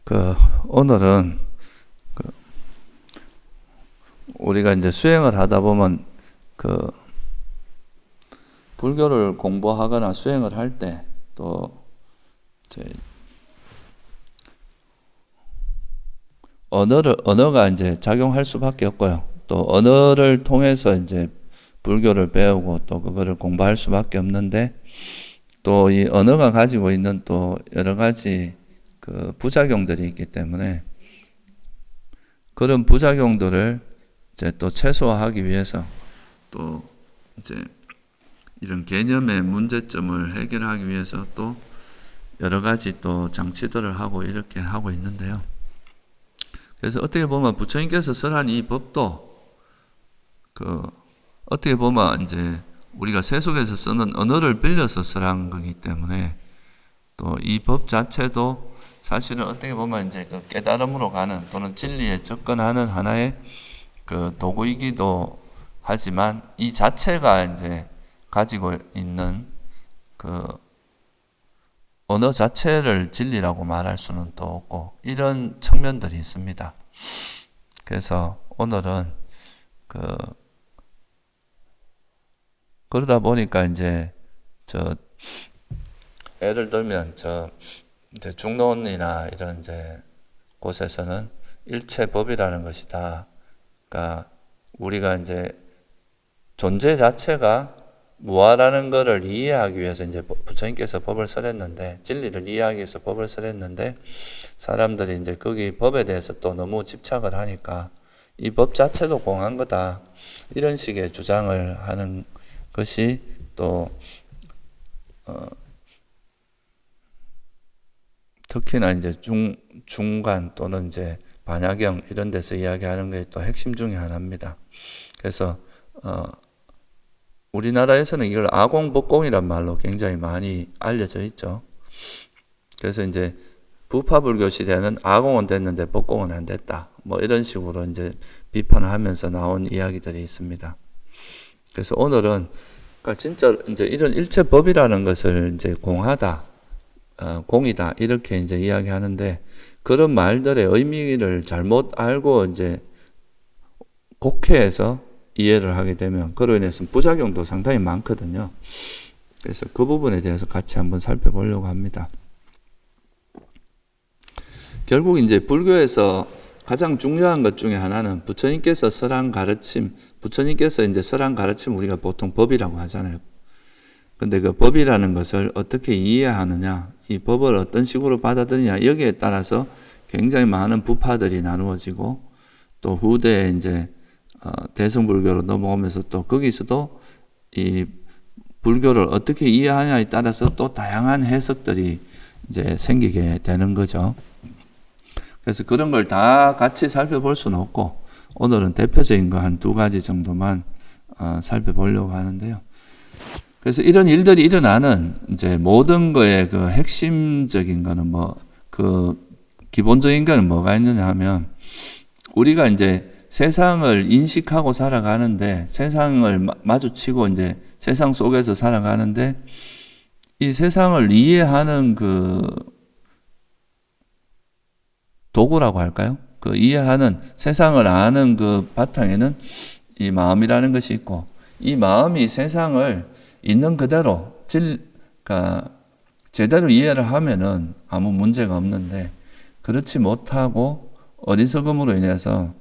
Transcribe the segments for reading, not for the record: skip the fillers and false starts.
그 오늘은 우리가 이제 수행을 하다 보면 불교를 공부하거나 수행을 할 때 또 언어가 이제 작용할 수밖에 없고요. 또 언어를 통해서 이제 불교를 배우고 또 그거를 공부할 수밖에 없는데, 또 이 언어가 가지고 있는 또 여러 가지 부작용들이 있기 때문에 그런 부작용들을 이제 또 최소화하기 위해서 또 이제 이런 개념의 문제점을 해결하기 위해서 또 여러 가지 또 장치들을 하고 이렇게 하고 있는데요. 그래서 어떻게 보면 부처님께서 설한 이 법도 어떻게 보면 이제 우리가 세속에서 쓰는 언어를 빌려서 설한 거기 때문에 또 이 법 자체도 사실은 어떻게 보면 이제 깨달음으로 가는 또는 진리에 접근하는 하나의 도구이기도 하지만, 이 자체가 이제 가지고 있는 언어 자체를 진리라고 말할 수는 또 없고, 이런 측면들이 있습니다. 그래서 오늘은 그러다 보니까 이제 예를 들면 이제 중론이나 이런 이제 곳에서는 일체법이라는 것이다. 그러니까 우리가 이제 존재 자체가 무아라는 것을 이해하기 위해서 이제 부처님께서 법을 설했는데, 진리를 이해하기 위해서 법을 설했는데, 사람들이 이제 거기 법에 대해서 또 너무 집착을 하니까 이 법 자체도 공한 거다, 이런 식의 주장을 하는 것이 또 특히나 이제 중간 또는 이제 반야경 이런 데서 이야기하는 게 또 핵심 중에 하나입니다. 그래서 우리나라에서는 이걸 아공법공이란 말로 굉장히 많이 알려져 있죠. 그래서 이제 부파불교 시대는 아공은 됐는데 법공은 안 됐다, 뭐 이런 식으로 이제 비판을 하면서 나온 이야기들이 있습니다. 그래서 오늘은 진짜 이제 이런 일체법이라는 것을 이제 공하다, 공이다, 이렇게 이제 이야기하는데, 그런 말들의 의미를 잘못 알고 이제 곡해해서 이해를 하게 되면 그로 인해서 부작용도 상당히 많거든요. 그래서 그 부분에 대해서 같이 한번 살펴보려고 합니다. 결국 이제 불교에서 가장 중요한 것 중에 하나는 부처님께서 설한 가르침, 부처님께서 이제 설한 가르침 우리가 보통 법이라고 하잖아요. 근데 그 법이라는 것을 어떻게 이해하느냐, 이 법을 어떤 식으로 받아들이냐, 여기에 따라서 굉장히 많은 부파들이 나누어지고, 또 후대에 이제 대승불교로 넘어오면서 또 거기서도 이 불교를 어떻게 이해하냐에 따라서 또 다양한 해석들이 이제 생기게 되는 거죠. 그래서 그런 걸 다 같이 살펴볼 수는 없고, 오늘은 대표적인 거 한 2가지 정도만 살펴보려고 하는데요. 그래서 이런 일들이 일어나는 이제 모든 거의 핵심적인 거는 기본적인 거는 뭐가 있느냐 하면, 우리가 이제 세상을 인식하고 살아가는데, 세상을 마주치고 이제 세상 속에서 살아가는데, 이 세상을 이해하는 도구라고 할까요? 이해하는, 세상을 아는 바탕에는 이 마음이라는 것이 있고, 이 마음이 세상을 있는 그대로 제대로 이해를 하면은 아무 문제가 없는데, 그렇지 못하고 어리석음으로 인해서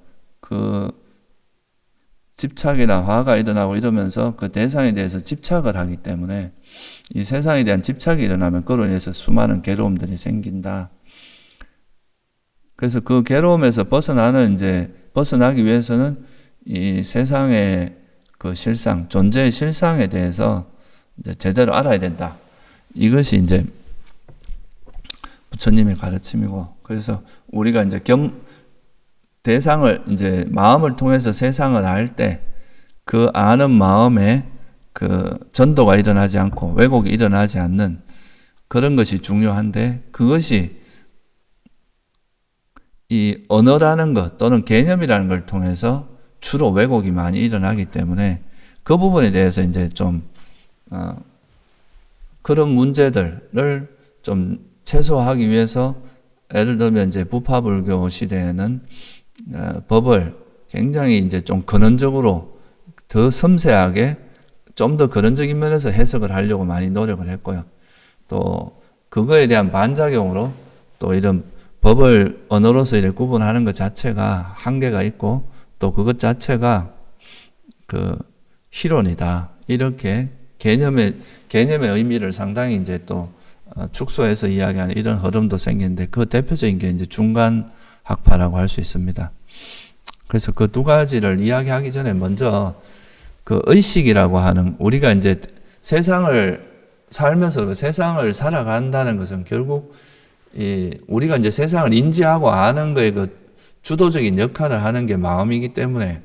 집착이나 화가 일어나고 이러면서 그 대상에 대해서 집착을 하기 때문에, 이 세상에 대한 집착이 일어나면 그로 인해서 수많은 괴로움들이 생긴다. 그래서 그 괴로움에서 벗어나기 위해서는 이 세상의 실상, 존재의 실상에 대해서 이제 제대로 알아야 된다. 이것이 이제 부처님의 가르침이고, 그래서 우리가 이제 대상을 이제 마음을 통해서 세상을 알 때 그 아는 마음에 전도가 일어나지 않고 왜곡이 일어나지 않는 그런 것이 중요한데, 그것이 이 언어라는 것 또는 개념이라는 걸 통해서 주로 왜곡이 많이 일어나기 때문에, 그 부분에 대해서 이제 좀 그런 문제들을 좀 최소화하기 위해서 예를 들면 이제 부파불교 시대에는 법을 굉장히 이제 좀 근원적으로 더 섬세하게 좀 더 근원적인 면에서 해석을 하려고 많이 노력을 했고요. 또 그거에 대한 반작용으로 또 이런 법을 언어로서 이렇게 구분하는 것 자체가 한계가 있고 또 그것 자체가 그 희론이다. 이렇게 개념의 의미를 상당히 이제 또 축소해서 이야기하는 이런 흐름도 생기는데 그 대표적인 게 이제 중간 학파라고 할 수 있습니다. 그래서 그 두 가지를 이야기하기 전에 먼저 그 의식이라고 하는 우리가 이제 세상을 살면서 그 세상을 살아간다는 것은 결국 우리가 이제 세상을 인지하고 아는 거에 그 주도적인 역할을 하는 게 마음이기 때문에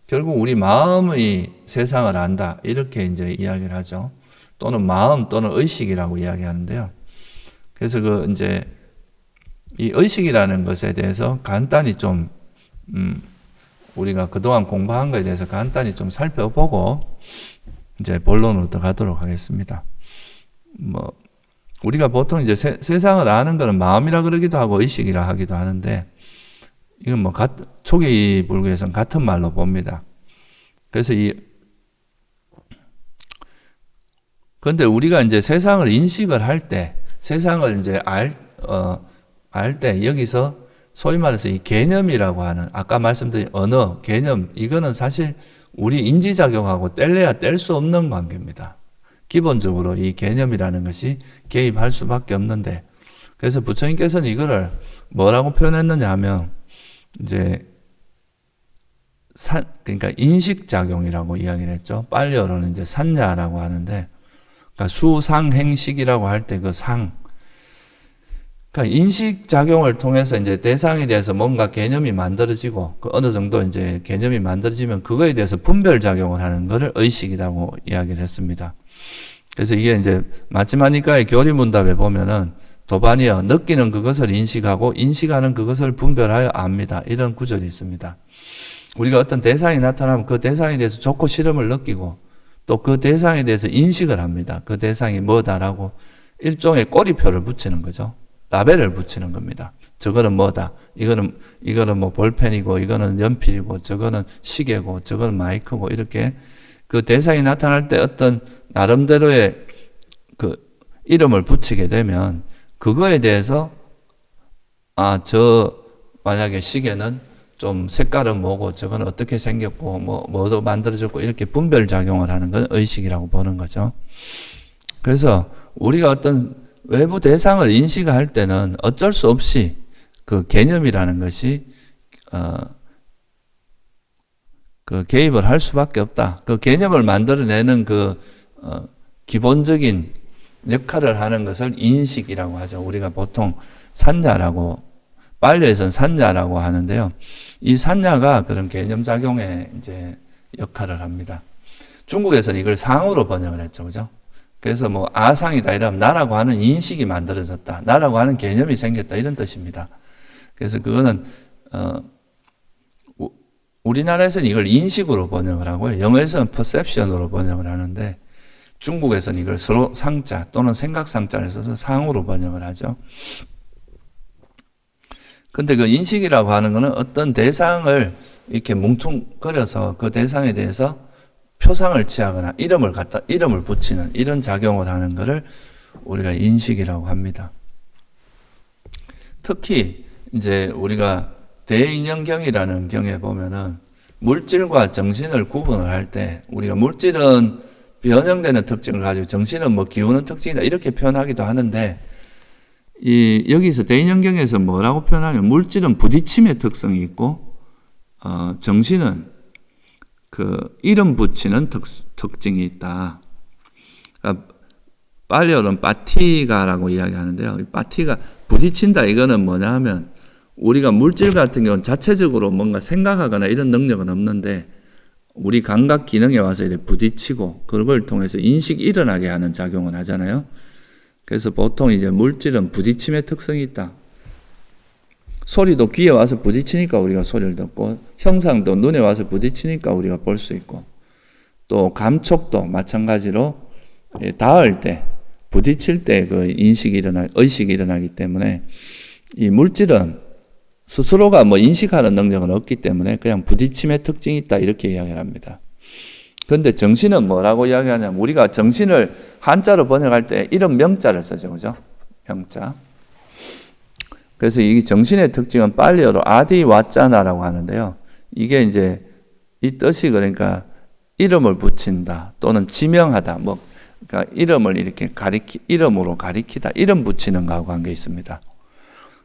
결국 우리 마음이 세상을 안다. 이렇게 이제 이야기를 하죠. 또는 마음 또는 의식이라고 이야기하는데요. 그래서 그 이제 이 의식이라는 것에 대해서 간단히 좀 우리가 그동안 공부한 것에 대해서 간단히 좀 살펴보고 이제 본론으로 들어가도록 하겠습니다. 우리가 보통 이제 세상을 아는 것은 마음이라 그러기도 하고 의식이라 하기도 하는데 이건 초기 불교에서는 같은 말로 봅니다. 그래서 그런데 우리가 이제 세상을 인식을 할 때, 세상을 이제 알 때 여기서 소위 말해서 이 개념이라고 하는 아까 말씀드린 언어, 개념 이거는 사실 우리 인지작용하고 뗄래야 뗄 수 없는 관계입니다. 기본적으로 이 개념이라는 것이 개입할 수밖에 없는데 그래서 부처님께서는 이거를 뭐라고 표현했느냐 하면 이제 그러니까 인식작용이라고 이야기를 했죠. 빨리어로는 이제 산야라고 하는데 그러니까 수상행식이라고 할 때 그 상. 그러니까 인식작용을 통해서 이제 대상에 대해서 뭔가 개념이 만들어지고 그 어느 정도 이제 개념이 만들어지면 그거에 대해서 분별작용을 하는 것을 의식이라고 이야기를 했습니다. 그래서 이게 이제 마치마니카의 교리문답에 보면은 도반이여 느끼는 그것을 인식하고 인식하는 그것을 분별하여 압니다. 이런 구절이 있습니다. 우리가 어떤 대상이 나타나면 그 대상에 대해서 좋고 싫음을 느끼고 또 그 대상에 대해서 인식을 합니다. 그 대상이 뭐다라고 일종의 꼬리표를 붙이는 거죠. 라벨을 붙이는 겁니다. 저거는 뭐다. 이거는 뭐 볼펜이고 이거는 연필이고 저거는 시계고 저거는 마이크고 이렇게 그 대상이 나타날 때 어떤 나름대로의 그 이름을 붙이게 되면 그거에 대해서 만약에 시계는 좀 색깔은 뭐고 저건 어떻게 생겼고 뭐도 만들어졌고 이렇게 분별작용을 하는 건 의식이라고 보는 거죠. 그래서 우리가 어떤 외부 대상을 인식할 때는 어쩔 수 없이 그 개념이라는 것이 그 개입을 할 수밖에 없다. 그 개념을 만들어내는 그 기본적인 역할을 하는 것을 인식이라고 하죠. 우리가 보통 산야라고 빨리에서는 산야라고 하는데요. 이 산야가 그런 개념작용에 이제 역할을 합니다. 중국에서는 이걸 상으로 번역을 했죠. 그죠? 그래서 뭐 아상이다 이러면 나라고 하는 인식이 만들어졌다. 나라고 하는 개념이 생겼다. 이런 뜻입니다. 그래서 그거는 우리나라에서는 이걸 인식으로 번역을 하고요. 영어에서는 perception으로 번역을 하는데 중국에서는 이걸 서로 상자 또는 생각상자를 써서 상으로 번역을 하죠. 근데 그 인식이라고 하는 거는 어떤 대상을 이렇게 뭉뚱그려서 그 대상에 대해서 표상을 취하거나 이름을 붙이는 이런 작용을 하는 것을 우리가 인식이라고 합니다. 특히 이제 우리가 대인연경이라는 경에 보면은 물질과 정신을 구분을 할 때 우리가 물질은 변형되는 특징을 가지고 정신은 뭐 기우는 특징이다 이렇게 표현하기도 하는데 여기서 대인연경에서 뭐라고 표현하냐면 물질은 부딪힘의 특성이 있고 정신은 그 이름 붙이는 특징이 있다. 그러니까 빨리어는 빠티가라고 이야기하는데요. 빠티가 부딪힌다 이거는 뭐냐 하면 우리가 물질 같은 경우는 자체적으로 뭔가 생각하거나 이런 능력은 없는데 우리 감각 기능에 와서 이렇게 부딪히고 그걸 통해서 인식이 일어나게 하는 작용을 하잖아요. 그래서 보통 이제 물질은 부딪힘의 특성이 있다. 소리도 귀에 와서 부딪히니까 우리가 소리를 듣고 형상도 눈에 와서 부딪히니까 우리가 볼 수 있고 또 감촉도 마찬가지로 닿을 때 부딪힐 때 그 의식이 일어나기 때문에 이 물질은 스스로가 뭐 인식하는 능력은 없기 때문에 그냥 부딪힘의 특징이 있다 이렇게 이야기를 합니다. 그런데 정신은 뭐라고 이야기하냐면 우리가 정신을 한자로 번역할 때 이런 명자를 쓰죠. 그죠? 명자. 그래서 이 정신의 특징은 빨리어로 아디와짜나라고 하는데요. 이게 이제 이 뜻이 그러니까 이름을 붙인다 또는 지명하다 뭐 그러니까 이름을 이렇게 이름으로 가리키다 이름 붙이는 거하고 관계 있습니다.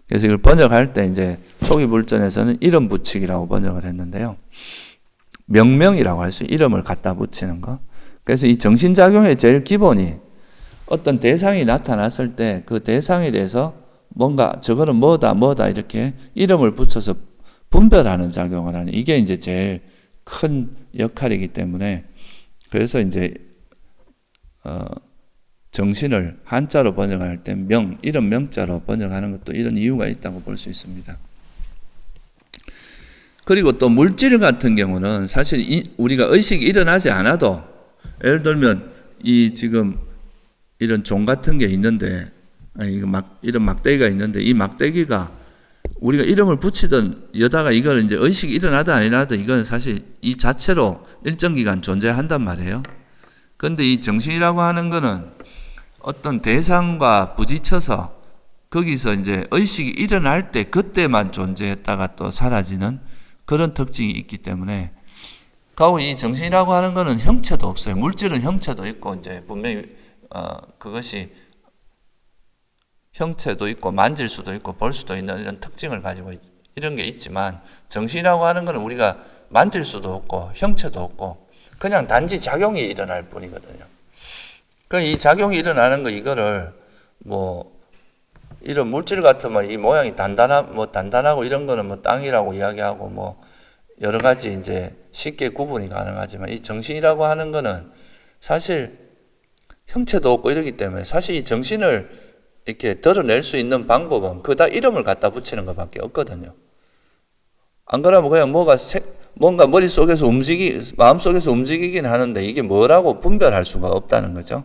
그래서 이걸 번역할 때 이제 초기 불전에서는 이름 붙이기라고 번역을 했는데요. 명명이라고 할 수 이름을 갖다 붙이는 거. 그래서 이 정신작용의 제일 기본이 어떤 대상이 나타났을 때 그 대상에 대해서 뭔가 저거는 뭐다 이렇게 이름을 붙여서 분별하는 작용을 하는 이게 이제 제일 큰 역할이기 때문에 그래서 이제 정신을 한자로 번역할 때 이런 명자로 번역하는 것도 이런 이유가 있다고 볼 수 있습니다. 그리고 또 물질 같은 경우는 사실 우리가 의식이 일어나지 않아도 예를 들면 이 지금 이런 종 같은 게 있는데 이런 막대기가 있는데 이 막대기가 우리가 이름을 붙이든 여다가 이걸 이제 의식이 일어나든 아니라든 이건 사실 이 자체로 일정 기간 존재한단 말이에요. 그런데 이 정신이라고 하는 거는 어떤 대상과 부딪혀서 거기서 이제 의식이 일어날 때 그때만 존재했다가 또 사라지는 그런 특징이 있기 때문에 가고 이 정신이라고 하는 거는 형체도 없어요. 물질은 형체도 있고 이제 분명히 그것이 형체도 있고 만질 수도 있고 볼 수도 있는 이런 특징을 가지고 이런 게 있지만 정신이라고 하는 거는 우리가 만질 수도 없고 형체도 없고 그냥 단지 작용이 일어날 뿐이거든요. 이 작용이 일어나는 거 이거를 뭐 이런 물질 같으면 이 모양이 단단하고 이런 거는 뭐 땅이라고 이야기하고 뭐 여러 가지 이제 쉽게 구분이 가능하지만 이 정신이라고 하는 거는 사실 형체도 없고 이러기 때문에 사실 이 정신을 이렇게 드러낼 수 있는 방법은 그다 이름을 갖다 붙이는 것밖에 없거든요. 안 그러면 그냥 뭔가 머릿속에서 마음속에서 움직이긴 하는데 이게 뭐라고 분별할 수가 없다는 거죠.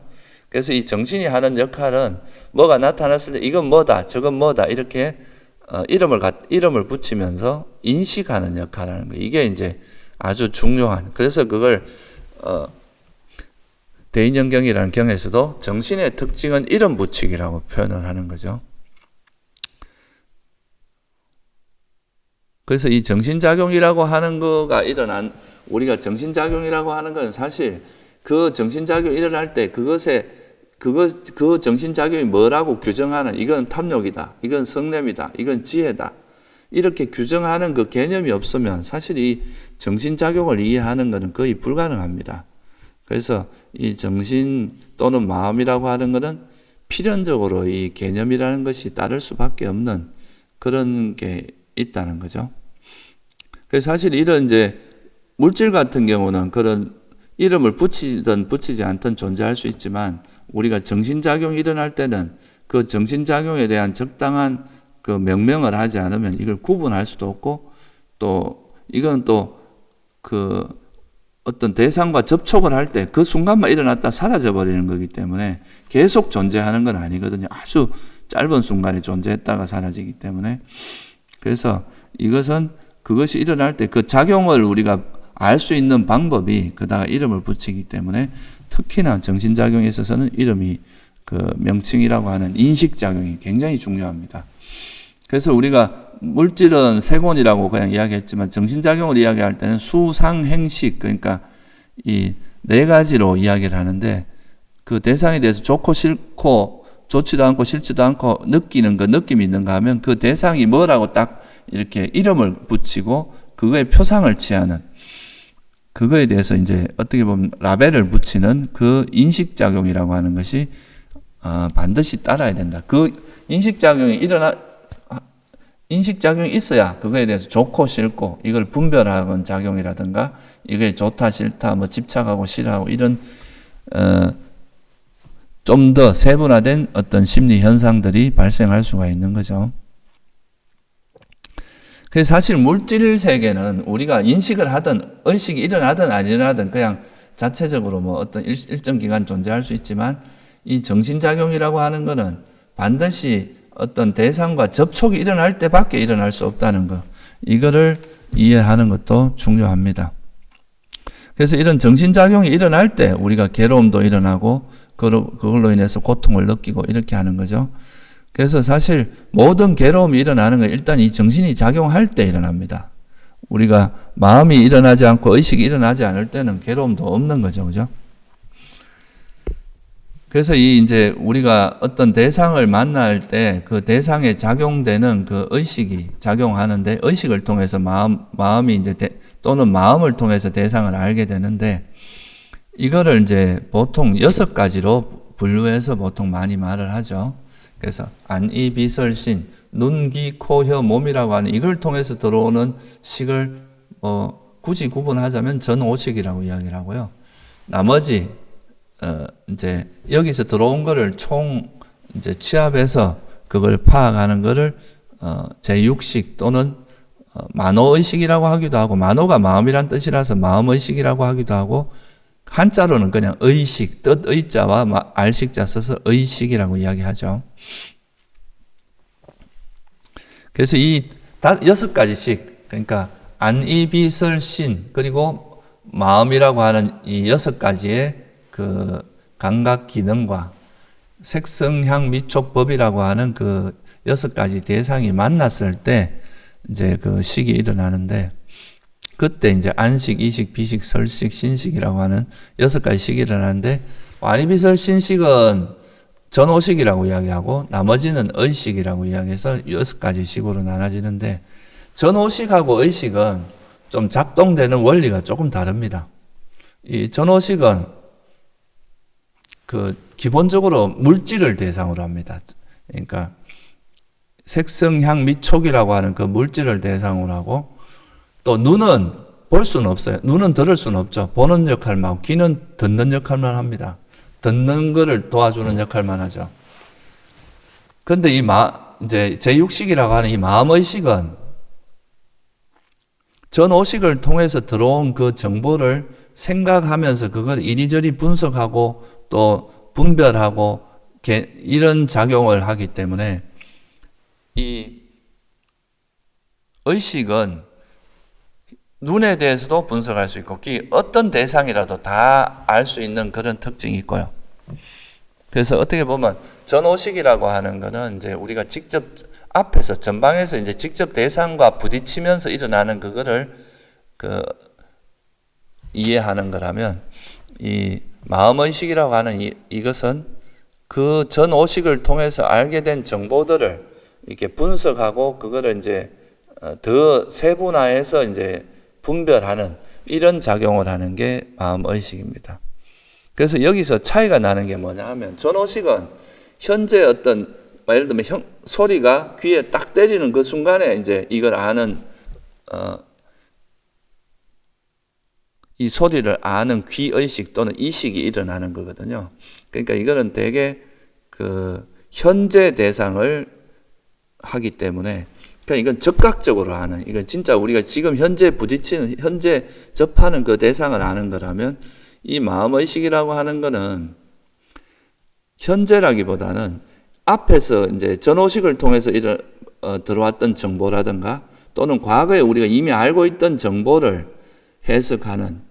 그래서 이 정신이 하는 역할은 뭐가 나타났을 때 이건 뭐다, 저건 뭐다 이렇게 이름을 붙이면서 인식하는 역할을 하는 거예요. 이게 이제 아주 중요한. 그래서 그걸 대인연경이라는 경에서도 정신의 특징은 이름 붙이기라고 표현을 하는 거죠. 그래서 이 정신작용이라고 하는 거가 우리가 정신작용이라고 하는 건 사실 그 정신작용이 일어날 때 그 정신작용이 뭐라고 규정하는 이건 탐욕이다, 이건 성냄이다, 이건 지혜다 이렇게 규정하는 그 개념이 없으면 사실 이 정신작용을 이해하는 것은 거의 불가능합니다. 그래서 이 정신 또는 마음이라고 하는 것은 필연적으로 이 개념이라는 것이 따를 수밖에 없는 그런 게 있다는 거죠. 그래서 사실 이런 이제 물질 같은 경우는 그런 이름을 붙이든 붙이지 않든 존재할 수 있지만 우리가 정신작용이 일어날 때는 그 정신작용에 대한 적당한 그 명명을 하지 않으면 이걸 구분할 수도 없고 또 이건 또 그 어떤 대상과 접촉을 할 때 그 순간만 일어났다 사라져 버리는 거기 때문에 계속 존재하는 건 아니거든요. 아주 짧은 순간에 존재했다가 사라지기 때문에 그래서 이것은 그것이 일어날 때 그 작용을 우리가 알 수 있는 방법이 그다가 이름을 붙이기 때문에 특히나 정신작용에 있어서는 이름이 그 명칭이라고 하는 인식작용이 굉장히 중요합니다. 그래서 우리가 물질은 세곤이라고 그냥 이야기했지만 정신작용을 이야기할 때는 수상행식 그러니까 이 네 가지로 이야기를 하는데 그 대상에 대해서 좋고 싫고 좋지도 않고 싫지도 않고 느낌이 있는가 하면 그 대상이 뭐라고 딱 이렇게 이름을 붙이고 그거에 표상을 취하는 그거에 대해서 이제 어떻게 보면 라벨을 붙이는 그 인식작용이라고 하는 것이 반드시 따라야 된다. 그 인식작용이 있어야 그거에 대해서 좋고 싫고 이걸 분별하는 작용이라든가 이게 좋다 싫다 뭐 집착하고 싫어하고 이런 좀 더 세분화된 어떤 심리 현상들이 발생할 수가 있는 거죠. 그래서 사실 물질 세계는 우리가 인식을 하든 의식이 일어나든 안 일어나든 그냥 자체적으로 뭐 어떤 일정 기간 존재할 수 있지만 이 정신작용이라고 하는 거는 반드시 어떤 대상과 접촉이 일어날 때밖에 일어날 수 없다는 것. 이거를 이해하는 것도 중요합니다. 그래서 이런 정신작용이 일어날 때 우리가 괴로움도 일어나고 그걸로 인해서 고통을 느끼고 이렇게 하는 거죠. 그래서 사실 모든 괴로움이 일어나는 건 일단 이 정신이 작용할 때 일어납니다. 우리가 마음이 일어나지 않고 의식이 일어나지 않을 때는 괴로움도 없는 거죠. 그죠? 그래서 이제 우리가 어떤 대상을 만날 때 그 대상에 작용되는 그 의식이 작용하는데 의식을 통해서 마음이 이제 또는 마음을 통해서 대상을 알게 되는데 이거를 이제 보통 6가지로 분류해서 보통 많이 말을 하죠. 그래서 안, 이, 비, 설, 신, 눈, 귀, 코, 혀, 몸이라고 하는 이걸 통해서 들어오는 식을 굳이 구분하자면 전오식이라고 이야기를 하고요. 나머지 이제 여기서 들어온 거를 총 이제 취합해서 그걸 파악하는 거를 제6식 또는 만호의식이라고 하기도 하고, 만호가 마음이란 뜻이라서 마음의식이라고 하기도 하고, 한자로는 그냥 의식, 뜻의자와 알식자 써서 의식이라고 이야기하죠. 그래서 이 6가지씩, 그러니까 안이비설신 그리고 마음이라고 하는 이 6가지의 그 감각 기능과 색성향 미촉법이라고 하는 그 6가지 대상이 만났을 때 이제 그 식이 일어나는데, 그때 이제 안식, 이식, 비식, 설식, 신식이라고 하는 6가지 식이 일어나는데, 안이비설신식은 전오식이라고 이야기하고 나머지는 의식이라고 이야기해서 6가지 식으로 나눠지는데, 전오식하고 의식은 좀 작동되는 원리가 조금 다릅니다. 이 전오식은 그 기본적으로 물질을 대상으로 합니다. 그러니까 색성향 미촉이라고 하는 그 물질을 대상으로 하고, 또 눈은 볼 수는 없어요. 눈은 들을 수는 없죠. 보는 역할만 하고, 귀는 듣는 역할만 합니다. 듣는 거를 도와주는 역할만 하죠. 근데 이제 제6식이라고 하는 이 마음의식은 전오식을 통해서 들어온 그 정보를 생각하면서 그걸 이리저리 분석하고 또 분별하고 이런 작용을 하기 때문에, 이 의식은 눈에 대해서도 분석할 수 있고 어떤 대상이라도 다 알 수 있는 그런 특징이 있고요. 그래서 어떻게 보면 전오식이라고 하는 거는 이제 우리가 직접 앞에서 전방에서 이제 직접 대상과 부딪히면서 일어나는 그거를 이해하는 거라면, 이 마음의식이라고 하는 이것은 그 전오식을 통해서 알게 된 정보들을 이렇게 분석하고 그거를 이제 더 세분화해서 이제 분별하는 이런 작용을 하는 게 마음의식입니다. 그래서 여기서 차이가 나는 게 뭐냐 하면, 전오식은 현재 어떤 예를 들면 소리가 귀에 딱 때리는 그 순간에 이제 이걸 아는 이 소리를 아는 귀의식 또는 이식이 일어나는 거거든요. 그러니까 이거는 되게 그 현재 대상을 하기 때문에, 그러니까 이건 즉각적으로 아는, 이건 진짜 우리가 지금 현재 부딪히는, 현재 접하는 그 대상을 아는 거라면, 이 마음의식이라고 하는 거는 현재라기보다는 앞에서 이제 전오식을 통해서 들어왔던 정보라든가 또는 과거에 우리가 이미 알고 있던 정보를 해석하는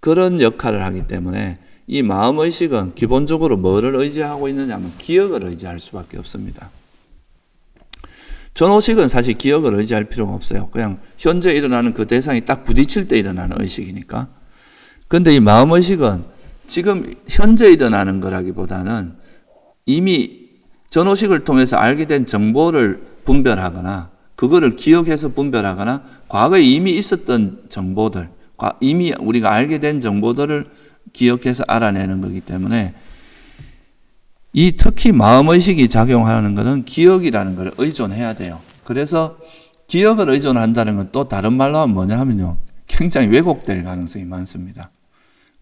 그런 역할을 하기 때문에, 이 마음의식은 기본적으로 뭐를 의지하고 있느냐 하면 기억을 의지할 수밖에 없습니다. 전오식은 사실 기억을 의지할 필요가 없어요. 그냥 현재 일어나는 그 대상이 딱 부딪힐 때 일어나는 의식이니까. 그런데 이 마음의식은 지금 현재 일어나는 거라기보다는 이미 전오식을 통해서 알게 된 정보를 분별하거나 그거를 기억해서 분별하거나 과거에 이미 있었던 정보들, 이미 우리가 알게 된 정보들을 기억해서 알아내는 거기 때문에, 이 특히 마음의식이 작용하는 것은 기억이라는 걸 의존해야 돼요. 그래서 기억을 의존한다는 건 또 다른 말로 하면 뭐냐 하면요, 굉장히 왜곡될 가능성이 많습니다.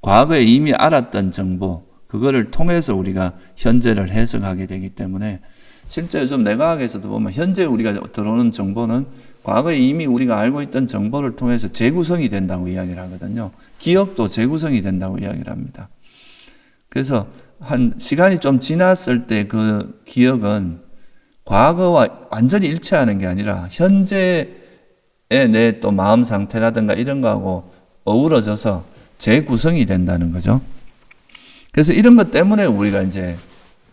과거에 이미 알았던 정보, 그거를 통해서 우리가 현재를 해석하게 되기 때문에, 실제 요즘 뇌과학에서도 보면 현재 우리가 들어오는 정보는 과거에 이미 우리가 알고 있던 정보를 통해서 재구성이 된다고 이야기를 하거든요. 기억도 재구성이 된다고 이야기를 합니다. 그래서 한 시간이 좀 지났을 때 그 기억은 과거와 완전히 일치하는 게 아니라 현재의 내 또 마음 상태라든가 이런 거하고 어우러져서 재구성이 된다는 거죠. 그래서 이런 것 때문에 우리가 이제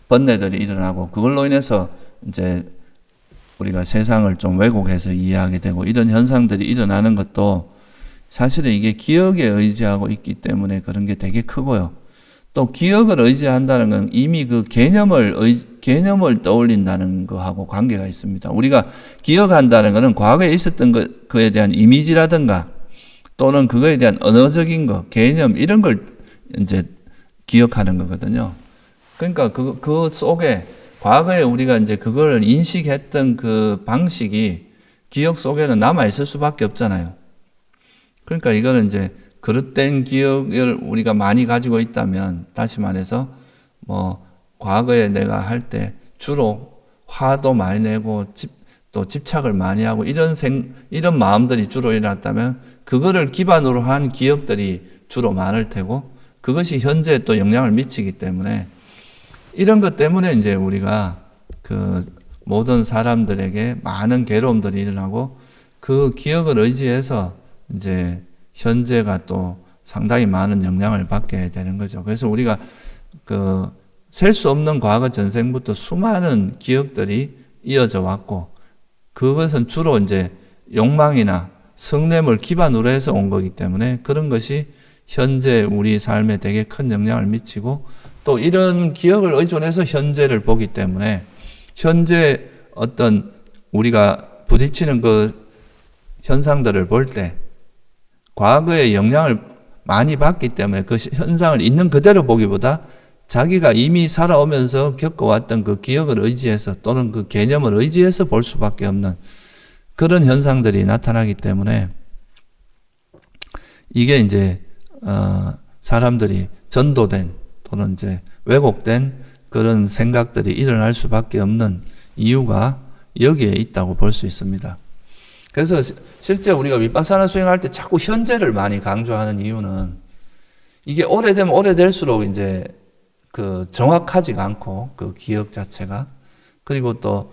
번뇌들이 일어나고 그걸로 인해서 이제 우리가 세상을 좀 왜곡해서 이해하게 되고 이런 현상들이 일어나는 것도 사실은 이게 기억에 의지하고 있기 때문에 그런 게 되게 크고요. 또 기억을 의지한다는 건 이미 그 개념을 떠올린다는 거하고 관계가 있습니다. 우리가 기억한다는 것은 과거에 있었던 그에 대한 이미지라든가 또는 그거에 대한 언어적인 거, 개념 이런 걸 이제 기억하는 거거든요. 그러니까 그 속에 과거에 우리가 이제 그걸 인식했던 그 방식이 기억 속에는 남아 있을 수밖에 없잖아요. 그러니까 이거는 이제 그릇된 기억을 우리가 많이 가지고 있다면, 다시 말해서 과거에 내가 할 때 주로 화도 많이 내고 또 집착을 많이 하고 이런 마음들이 주로 일어났다면 그거를 기반으로 한 기억들이 주로 많을 테고 그것이 현재에 또 영향을 미치기 때문에 이런 것 때문에 이제 우리가 그 모든 사람들에게 많은 괴로움들이 일어나고 그 기억을 의지해서 이제 현재가 또 상당히 많은 영향을 받게 되는 거죠. 그래서 우리가 셀 수 없는 과거 전생부터 수많은 기억들이 이어져 왔고 그것은 주로 이제 욕망이나 성냄을 기반으로 해서 온 거기 때문에 그런 것이 현재 우리 삶에 되게 큰 영향을 미치고 또 이런 기억을 의존해서 현재를 보기 때문에 현재 어떤 우리가 부딪히는 그 현상들을 볼 때 과거의 영향을 많이 받기 때문에 그 현상을 있는 그대로 보기보다 자기가 이미 살아오면서 겪어왔던 그 기억을 의지해서 또는 그 개념을 의지해서 볼 수밖에 없는 그런 현상들이 나타나기 때문에 이게 이제 사람들이 전도된 또는 이제 왜곡된 그런 생각들이 일어날 수밖에 없는 이유가 여기에 있다고 볼 수 있습니다. 그래서 실제 우리가 위파사나 수행할 때 자꾸 현재를 많이 강조하는 이유는 이게 오래되면 오래될수록 이제 정확하지가 않고 그 기억 자체가 그리고 또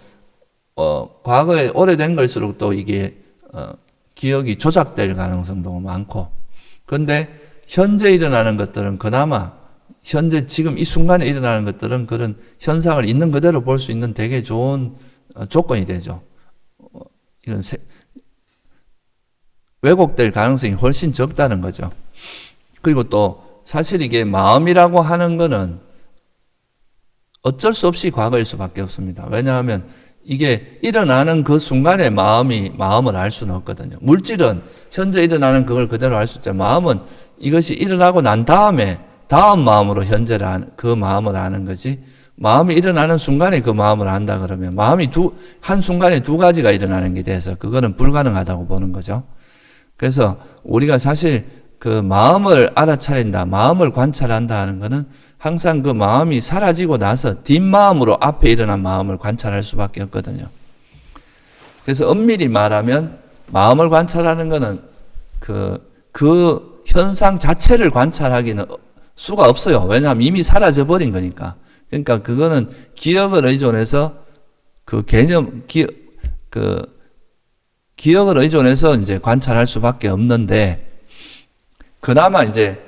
과거에 오래된 걸수록 또 이게 기억이 조작될 가능성도 많고 그런데 현재 일어나는 것들은 그나마 현재 지금 이 순간에 일어나는 것들은 그런 현상을 있는 그대로 볼 수 있는 되게 좋은 조건이 되죠. 이건 왜곡될 가능성이 훨씬 적다는 거죠. 그리고 또 사실 이게 마음이라고 하는 거는 어쩔 수 없이 과거일 수밖에 없습니다. 왜냐하면 이게 일어나는 그 순간에 마음을 알 수는 없거든요. 물질은 현재 일어나는 그걸 그대로 알 수 있죠. 마음은 이것이 일어나고 난 다음에 다음 마음으로 그 마음을 아는 거지. 마음이 일어나는 순간에 그 마음을 안다 그러면 마음이 한순간에 두 가지가 일어나는 게 돼서 그거는 불가능하다고 보는 거죠. 그래서 우리가 사실 그 마음을 알아차린다, 마음을 관찰한다 하는 거는 항상 그 마음이 사라지고 나서 뒷마음으로 앞에 일어난 마음을 관찰할 수밖에 없거든요. 그래서 엄밀히 말하면 마음을 관찰하는 거는 그 현상 자체를 관찰하기는 수가 없어요. 왜냐하면 이미 사라져 버린 거니까. 그러니까 그거는 기억을 의존해서 기억을 의존해서 이제 관찰할 수밖에 없는데 그나마 이제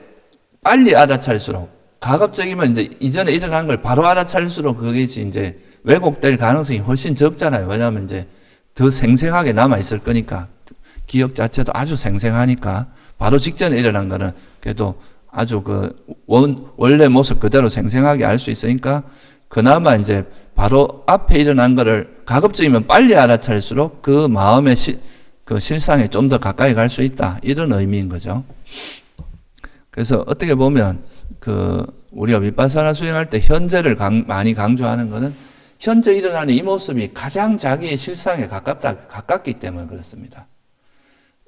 빨리 알아차릴수록 가급적이면 이제 이전에 일어난 걸 바로 알아차릴수록 그것이 이제 왜곡될 가능성이 훨씬 적잖아요. 왜냐하면 이제 더 생생하게 남아 있을 거니까 기억 자체도 아주 생생하니까 바로 직전에 일어난 거는 그래도 아주 원래 모습 그대로 생생하게 알 수 있으니까 그나마 이제 바로 앞에 일어난 거를 가급적이면 빨리 알아차릴수록 그 마음의 그 실상에 좀 더 가까이 갈 수 있다. 이런 의미인 거죠. 그래서 어떻게 보면 우리가 위파사나 수행할 때 현재를 많이 강조하는 거는 현재 일어나는 이 모습이 가장 자기의 실상에 가깝기 때문에 그렇습니다.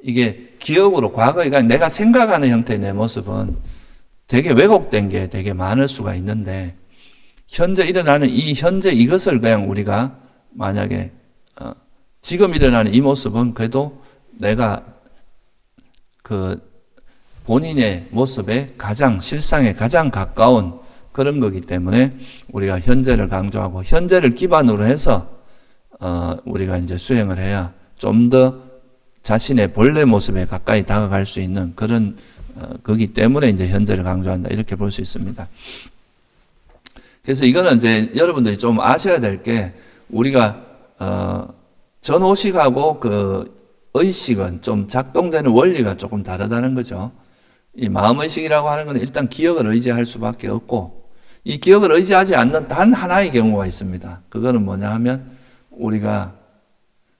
이게 기억으로 과거에 내가 생각하는 형태의 내 모습은 되게 왜곡된 게 되게 많을 수가 있는데 현재 일어나는 이 현재 이것을 그냥 우리가 만약에 지금 일어나는 이 모습은 그래도 내가 본인의 모습에 실상에 가장 가까운 그런 거기 때문에 우리가 현재를 강조하고 현재를 기반으로 해서 우리가 이제 수행을 해야 좀 더 자신의 본래 모습에 가까이 다가갈 수 있는 그런 거기 때문에 이제 현재를 강조한다 이렇게 볼 수 있습니다. 그래서 이거는 이제 여러분들이 좀 아셔야 될 게 우리가 전오식하고 그 의식은 좀 작동되는 원리가 조금 다르다는 거죠. 이 마음의식이라고 하는 건 일단 기억을 의지할 수밖에 없고 이 기억을 의지하지 않는 단 하나의 경우가 있습니다. 그거는 뭐냐 하면 우리가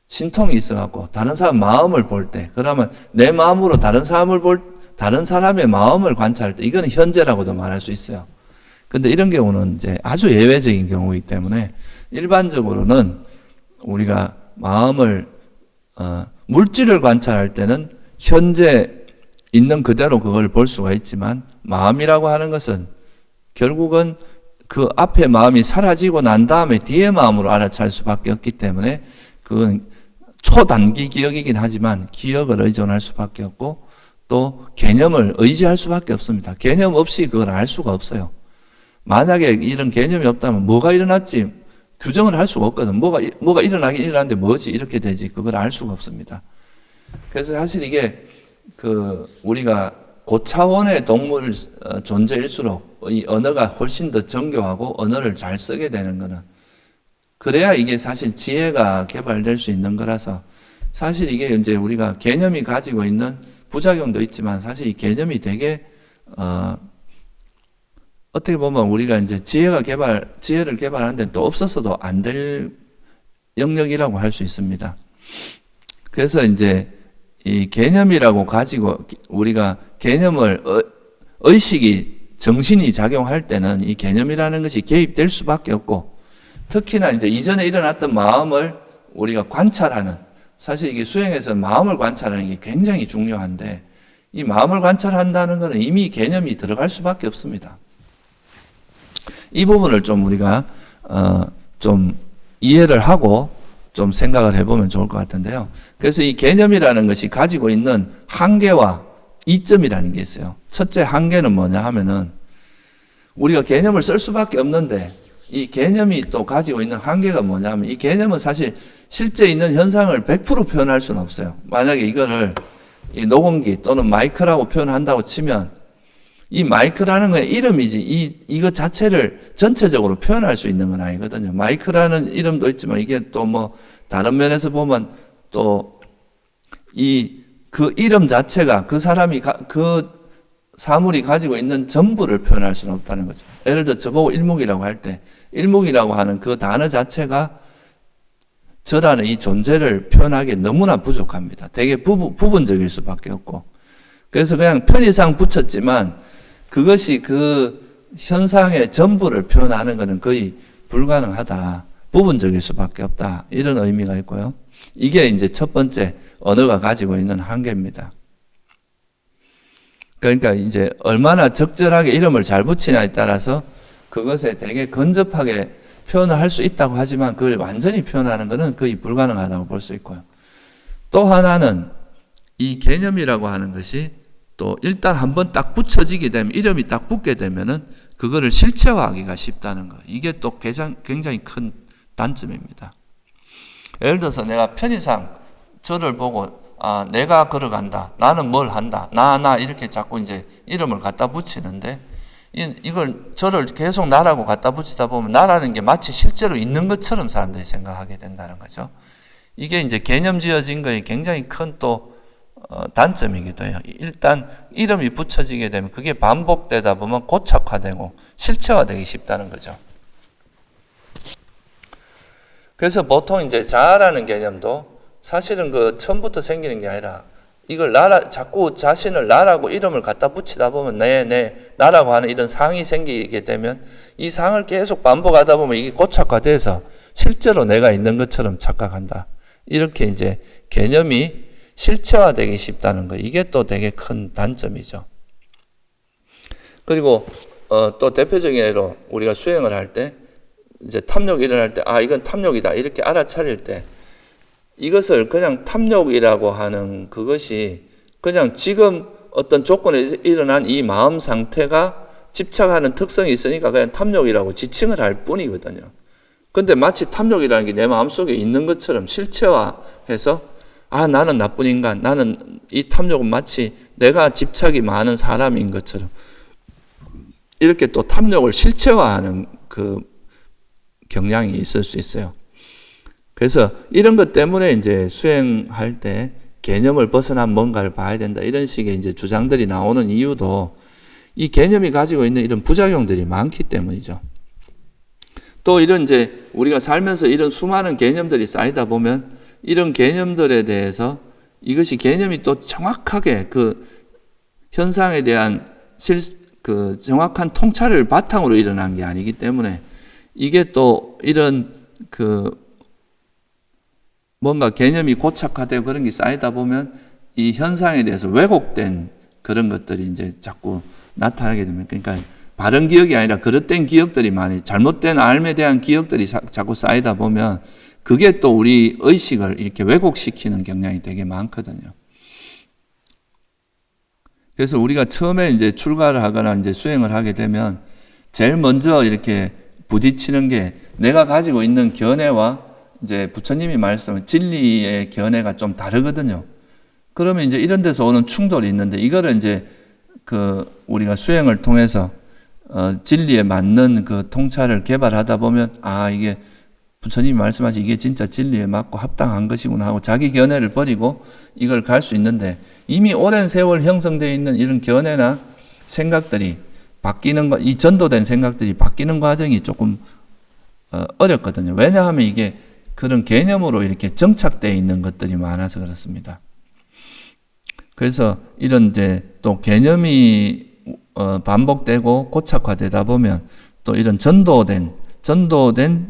신통이 있어갖고 다른 사람 마음을 볼 때 그러면 내 마음으로 다른 사람의 마음을 관찰할 때 이거는 현재라고도 말할 수 있어요. 근데 이런 경우는 이제 아주 예외적인 경우이기 때문에 일반적으로는 우리가 마음을 물질을 관찰할 때는 현재 있는 그대로 그걸 볼 수가 있지만 마음이라고 하는 것은 결국은 그 앞에 마음이 사라지고 난 다음에 뒤에 마음으로 알아차릴 수밖에 없기 때문에 그건 초단기 기억이긴 하지만 기억을 의존할 수밖에 없고 또 개념을 의지할 수밖에 없습니다. 개념 없이 그걸 알 수가 없어요. 만약에 이런 개념이 없다면 뭐가 일어났지 규정을 할 수가 없거든. 뭐가 일어나긴 일어났는데 뭐지 이렇게 되지 그걸 알 수가 없습니다. 그래서 사실 이게 우리가 고차원의 동물 존재일수록 이 언어가 훨씬 더 정교하고 언어를 잘 쓰게 되는 거는 그래야 이게 사실 지혜가 개발될 수 있는 거라서 사실 이게 이제 우리가 개념이 가지고 있는 부작용도 있지만 사실 이 개념이 되게 어떻게 보면 우리가 이제 지혜를 개발하는데 또 없어서도 안 될 영역이라고 할 수 있습니다. 그래서 이제 이 개념이라고 가지고 우리가 개념을 의식이 정신이 작용할 때는 이 개념이라는 것이 개입될 수밖에 없고 특히나 이제 이전에 일어났던 마음을 우리가 관찰하는 사실 이게 수행에서는 마음을 관찰하는 게 굉장히 중요한데 이 마음을 관찰한다는 것은 이미 개념이 들어갈 수밖에 없습니다. 이 부분을 좀 우리가 좀 이해를 하고 좀 생각을 해보면 좋을 것 같은데요. 그래서 이 개념이라는 것이 가지고 있는 한계와 이점이라는 게 있어요. 첫째 한계는 뭐냐 하면은 우리가 개념을 쓸 수밖에 없는데 이 개념이 또 가지고 있는 한계가 뭐냐 하면 이 개념은 사실 실제 있는 현상을 100% 표현할 수는 없어요. 만약에 이거를 이 녹음기 또는 마이크라고 표현한다고 치면 이 마이크라는 건 이름이지 이거 자체를 전체적으로 표현할 수 있는 건 아니거든요. 마이크라는 이름도 있지만 이게 또 뭐 다른 면에서 보면 또 그 이름 자체가 그 사물이 가지고 있는 전부를 표현할 수는 없다는 거죠. 예를 들어 저보고 일묵이라고 할 때 일묵이라고 하는 그 단어 자체가 저라는 이 존재를 표현하기에 너무나 부족합니다. 되게 부분적일 수밖에 없고 그래서 그냥 편의상 붙였지만 그것이 그 현상의 전부를 표현하는 것은 거의 불가능하다. 부분적일 수밖에 없다. 이런 의미가 있고요. 이게 이제 첫 번째 언어가 가지고 있는 한계입니다. 그러니까 이제 얼마나 적절하게 이름을 잘 붙이냐에 따라서 그것에 되게 근접하게 표현을 할 수 있다고 하지만 그걸 완전히 표현하는 것은 거의 불가능하다고 볼 수 있고요. 또 하나는 이 개념이라고 하는 것이 또 일단 한번 딱 붙여지게 되면 이름이 딱 붙게 되면은 그거를 실체화하기가 쉽다는 거. 이게 또 굉장히 큰 단점입니다. 예를 들어서 내가 편의상 저를 보고 내가 걸어간다. 나는 뭘 한다. 나 이렇게 자꾸 이제 이름을 갖다 붙이는데 이걸 저를 계속 나라고 갖다 붙이다 보면 나라는 게 마치 실제로 있는 것처럼 사람들이 생각하게 된다는 거죠. 이게 이제 개념 지어진 거에 굉장히 큰 또 단점이기도 해요. 일단 이름이 붙여지게 되면 그게 반복되다 보면 고착화되고 실체화되기 쉽다는 거죠. 그래서 보통 이제 자아라는 개념도 사실은 그 처음부터 생기는 게 아니라 이걸 자꾸 자신을 나라고 이름을 갖다 붙이다 보면 나라고 하는 이런 상이 생기게 되면 이 상을 계속 반복하다 보면 이게 고착화돼서 실제로 내가 있는 것처럼 착각한다. 이렇게 이제 개념이 실체화되기 쉽다는 거. 이게 또 되게 큰 단점이죠. 그리고 또 대표적인 예로 우리가 수행을 할 때 이제 탐욕이 일어날 때 이건 탐욕이다. 이렇게 알아차릴 때 이것을 그냥 탐욕이라고 하는 그것이 그냥 지금 어떤 조건에 일어난 이 마음 상태가 집착하는 특성이 있으니까 그냥 탐욕이라고 지칭을 할 뿐이거든요. 근데 마치 탐욕이라는 게 내 마음속에 있는 것처럼 실체화해서 나는 나쁜 인간, 나는 이 탐욕은 마치 내가 집착이 많은 사람인 것처럼 이렇게 또 탐욕을 실체화하는 그 경향이 있을 수 있어요. 그래서 이런 것 때문에 이제 수행할 때 개념을 벗어난 뭔가를 봐야 된다. 이런 식의 이제 주장들이 나오는 이유도 이 개념이 가지고 있는 이런 부작용들이 많기 때문이죠. 또 이런 이제 우리가 살면서 이런 수많은 개념들이 쌓이다 보면 이런 개념들에 대해서 이것이 개념이 또 정확하게 그 현상에 대한 그 정확한 통찰을 바탕으로 일어난 게 아니기 때문에 이게 또 이런 그 뭔가 개념이 고착화되고 그런 게 쌓이다 보면 이 현상에 대해서 왜곡된 그런 것들이 이제 자꾸 나타나게 됩니다. 그러니까 바른 기억이 아니라 그릇된 기억들이 많이, 잘못된 알에 대한 기억들이 자꾸 쌓이다 보면 그게 또 우리 의식을 이렇게 왜곡시키는 경향이 되게 많거든요. 그래서 우리가 처음에 이제 출가를 하거나 이제 수행을 하게 되면 제일 먼저 이렇게 부딪히는 게 내가 가지고 있는 견해와 이제 부처님이 말씀한 진리의 견해가 좀 다르거든요. 그러면 이제 이런 데서 오는 충돌이 있는데 이거를 이제 그 우리가 수행을 통해서 진리에 맞는 그 통찰을 개발하다 보면 이게 부처님이 말씀하신 이게 진짜 진리에 맞고 합당한 것이구나 하고 자기 견해를 버리고 이걸 갈 수 있는데 이미 오랜 세월 형성되어 있는 이런 견해나 생각들이 바뀌는 거, 이 전도된 생각들이 바뀌는 과정이 조금 어렵거든요. 왜냐하면 이게 그런 개념으로 이렇게 정착되어 있는 것들이 많아서 그렇습니다. 그래서 이런 이제 또 개념이 반복되고 고착화되다 보면 또 이런 전도된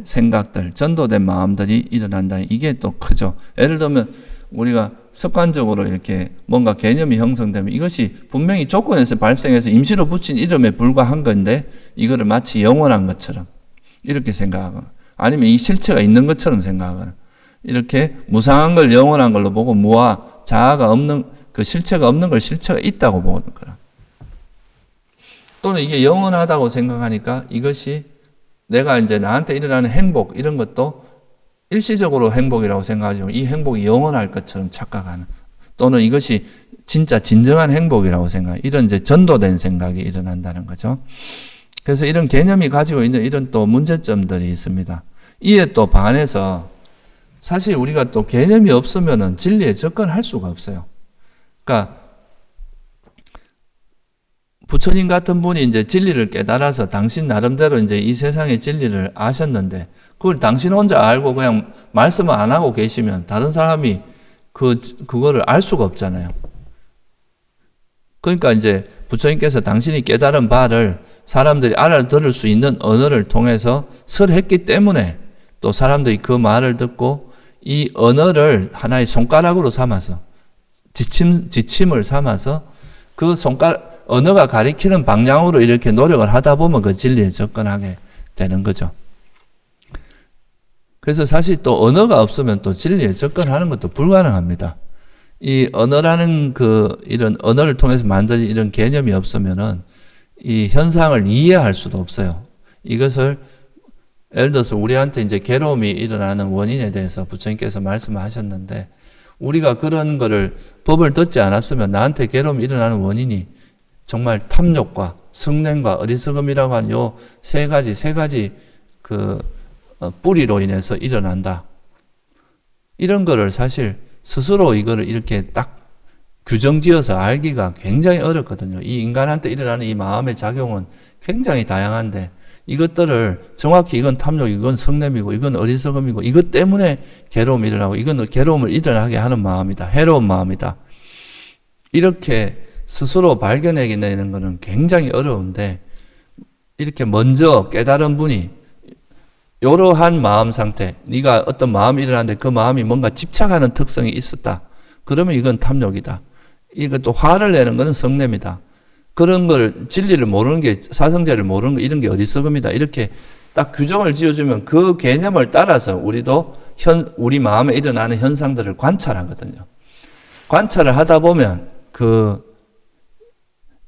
생각들, 전도된 마음들이 일어난다. 이게 또 크죠. 예를 들면 우리가 습관적으로 이렇게 뭔가 개념이 형성되면 이것이 분명히 조건에서 발생해서 임시로 붙인 이름에 불과한 건데 이거를 마치 영원한 것처럼 이렇게 생각하거나 아니면 이 실체가 있는 것처럼 생각하거나 이렇게 무상한 걸 영원한 걸로 보고 무아, 자아가 없는 그 실체가 없는 걸 실체가 있다고 보는 거라. 또는 이게 영원하다고 생각하니까 이것이 내가 이제 나한테 일어나는 행복 이런 것도 일시적으로 행복이라고 생각하지만 이 행복이 영원할 것처럼 착각하는 또는 이것이 진짜 진정한 행복이라고 생각 이런 이제 전도된 생각이 일어난다는 거죠. 그래서 이런 개념이 가지고 있는 이런 또 문제점들이 있습니다. 이에 또 반해서 사실 우리가 또 개념이 없으면은 진리에 접근할 수가 없어요. 그러니까 부처님 같은 분이 이제 진리를 깨달아서 당신 나름대로 이제 이 세상의 진리를 아셨는데 그걸 당신 혼자 알고 그냥 말씀을 안 하고 계시면 다른 사람이 그거를 알 수가 없잖아요. 그러니까 이제 부처님께서 당신이 깨달은 바를 사람들이 알아들을 수 있는 언어를 통해서 설했기 때문에 또 사람들이 그 말을 듣고 이 언어를 하나의 손가락으로 삼아서 지침을 삼아서 그 언어가 가리키는 방향으로 이렇게 노력을 하다 보면 그 진리에 접근하게 되는 거죠. 그래서 사실 또 언어가 없으면 또 진리에 접근하는 것도 불가능합니다. 이 언어라는 이런 언어를 통해서 만든 이런 개념이 없으면은 이 현상을 이해할 수도 없어요. 이것을 예를 들어서 우리한테 이제 괴로움이 일어나는 원인에 대해서 부처님께서 말씀하셨는데 우리가 그런 거를 법을 듣지 않았으면 나한테 괴로움이 일어나는 원인이 정말 탐욕과 성냄과 어리석음이라고 하는 요 세 가지 뿌리로 인해서 일어난다. 이런 거를 사실 스스로 이거를 이렇게 딱 규정지어서 알기가 굉장히 어렵거든요. 이 인간한테 일어나는 이 마음의 작용은 굉장히 다양한데 이것들을 정확히 이건 탐욕, 이건 성냄이고 이건 어리석음이고 이것 때문에 괴로움이 일어나고 이건 괴로움을 일어나게 하는 마음이다. 해로운 마음이다. 이렇게 스스로 발견해내는 것은 굉장히 어려운데 이렇게 먼저 깨달은 분이 이러한 마음 상태, 네가 어떤 마음이 일어나는데 그 마음이 뭔가 집착하는 특성이 있었다. 그러면 이건 탐욕이다. 이거 또 화를 내는 것은 성냄이다. 그런 걸 진리를 모르는 게 사성제를 모르는 거 이런 게 어리석음이다. 이렇게 딱 규정을 지어주면 그 개념을 따라서 우리도 우리 마음에 일어나는 현상들을 관찰하거든요. 관찰을 하다 보면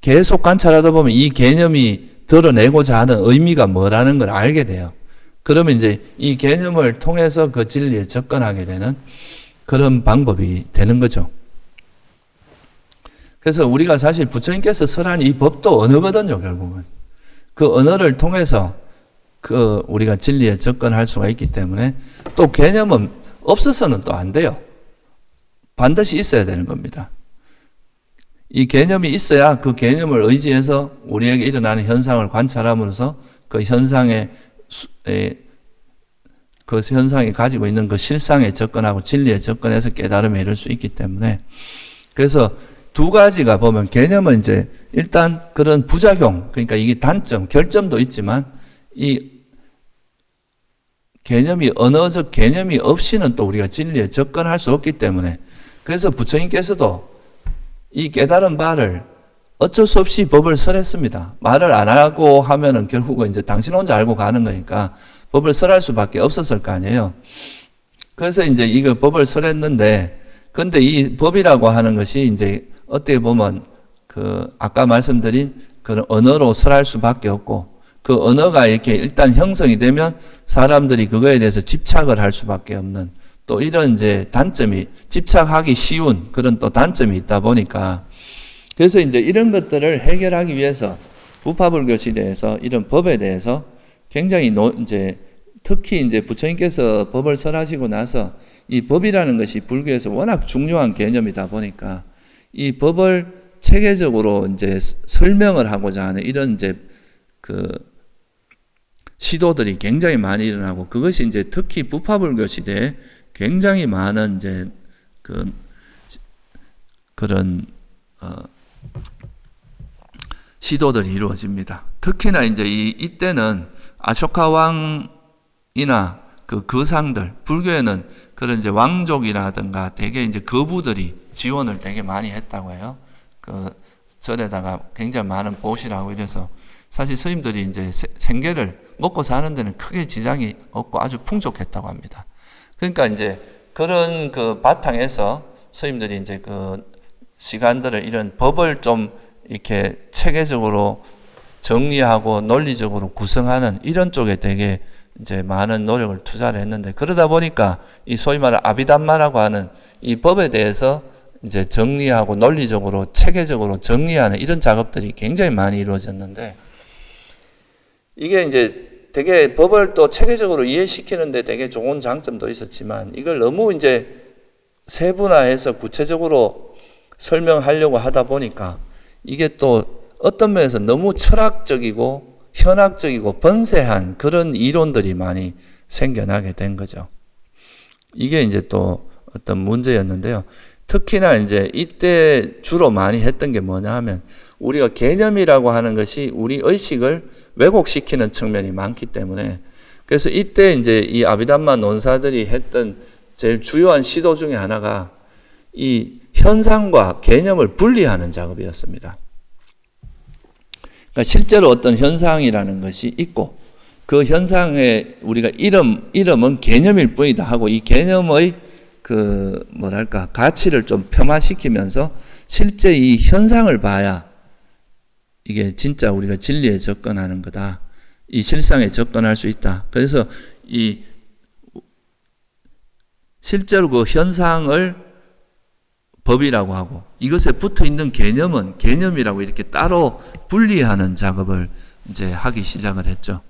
계속 관찰하다 보면 이 개념이 드러내고자 하는 의미가 뭐라는 걸 알게 돼요. 그러면 이제 이 개념을 통해서 그 진리에 접근하게 되는 그런 방법이 되는 거죠. 그래서 우리가 사실 부처님께서 설한 이 법도 언어거든요, 결국은. 그 언어를 통해서 그 우리가 진리에 접근할 수가 있기 때문에 또 개념은 없어서는 또 안 돼요. 반드시 있어야 되는 겁니다. 이 개념이 있어야 그 개념을 의지해서 우리에게 일어나는 현상을 관찰하면서 그 현상에 그 현상이 가지고 있는 그 실상에 접근하고 진리에 접근해서 깨달음에 이를 수 있기 때문에 그래서 두 가지가 보면 개념은 이제 일단 그런 부작용, 그러니까 이게 단점, 결점도 있지만 이 개념이 언어적 개념이 없이는 또 우리가 진리에 접근할 수 없기 때문에 그래서 부처님께서도 이 깨달은 바를 어쩔 수 없이 법을 설했습니다. 말을 안 하고 하면은 결국은 이제 당신 혼자 알고 가는 거니까 법을 설할 수밖에 없었을 거 아니에요. 그래서 이제 이거 법을 설했는데 근데 이 법이라고 하는 것이 이제 어떻게 보면 그 아까 말씀드린 그런 언어로 설할 수밖에 없고 그 언어가 이렇게 일단 형성이 되면 사람들이 그거에 대해서 집착을 할 수밖에 없는 또 이런 이제 단점이 집착하기 쉬운 그런 또 단점이 있다 보니까 그래서 이제 이런 것들을 해결하기 위해서 부파불교 시대에서 이런 법에 대해서 굉장히 이제 특히 이제 부처님께서 법을 설하시고 나서 이 법이라는 것이 불교에서 워낙 중요한 개념이다 보니까 이 법을 체계적으로 이제 설명을 하고자 하는 이런 이제 그 시도들이 굉장히 많이 일어나고 그것이 이제 특히 부파불교 시대에 굉장히 많은 이제 그런 시도들이 이루어집니다. 특히나 이제 이때는 아쇼카 왕이나 그 거상들 불교에는 그런 이제 왕족이라든가 되게 이제 거부들이 지원을 되게 많이 했다고 해요. 그 절에다가 굉장히 많은 보시라고 이래서 사실 스님들이 이제 생계를 먹고 사는 데는 크게 지장이 없고 아주 풍족했다고 합니다. 그러니까 이제 그런 그 바탕에서 스님들이 이제 그 시간들을 이런 법을 좀 이렇게 체계적으로 정리하고 논리적으로 구성하는 이런 쪽에 되게 이제 많은 노력을 투자를 했는데 그러다 보니까 이 소위 말하는 아비담마라고 하는 이 법에 대해서 이제 정리하고 논리적으로 체계적으로 정리하는 이런 작업들이 굉장히 많이 이루어졌는데 이게 이제 되게 법을 또 체계적으로 이해시키는데 되게 좋은 장점도 있었지만 이걸 너무 이제 세분화해서 구체적으로 설명하려고 하다 보니까 이게 또 어떤 면에서 너무 철학적이고 현학적이고 번세한 그런 이론들이 많이 생겨나게 된 거죠. 이게 이제 또 어떤 문제였는데요. 특히나 이제 이때 주로 많이 했던 게 뭐냐 하면 우리가 개념이라고 하는 것이 우리 의식을 왜곡시키는 측면이 많기 때문에 그래서 이때 이제 이 아비담마 논사들이 했던 제일 주요한 시도 중에 하나가 이 현상과 개념을 분리하는 작업이었습니다. 그러니까 실제로 어떤 현상이라는 것이 있고 그 현상의 우리가 이름은 개념일 뿐이다 하고 이 개념의 그 뭐랄까 가치를 좀 폄하시키면서 실제 이 현상을 봐야 이게 진짜 우리가 진리에 접근하는 거다. 이 실상에 접근할 수 있다. 그래서 이 실제로 그 현상을 법이라고 하고 이것에 붙어 있는 개념은 개념이라고 이렇게 따로 분리하는 작업을 이제 하기 시작을 했죠.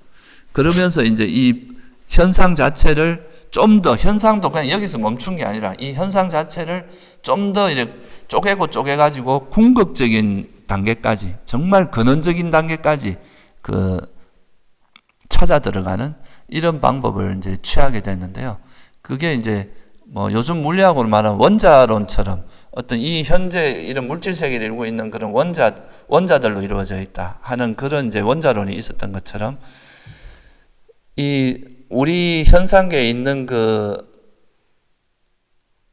그러면서 이제 이 현상 자체를 좀 더 현상도 그냥 여기서 멈춘 게 아니라 이 현상 자체를 좀 더 이렇게 쪼개가지고 궁극적인 단계까지 정말 근원적인 단계까지 그 찾아 들어가는 이런 방법을 이제 취하게 됐는데요. 그게 이제 뭐 요즘 물리학으로 말하는 원자론처럼 어떤 이 현재 이런 물질 세계를 이루고 있는 그런 원자들로 이루어져 있다 하는 그런 이제 원자론이 있었던 것처럼 이 우리 현상계에 있는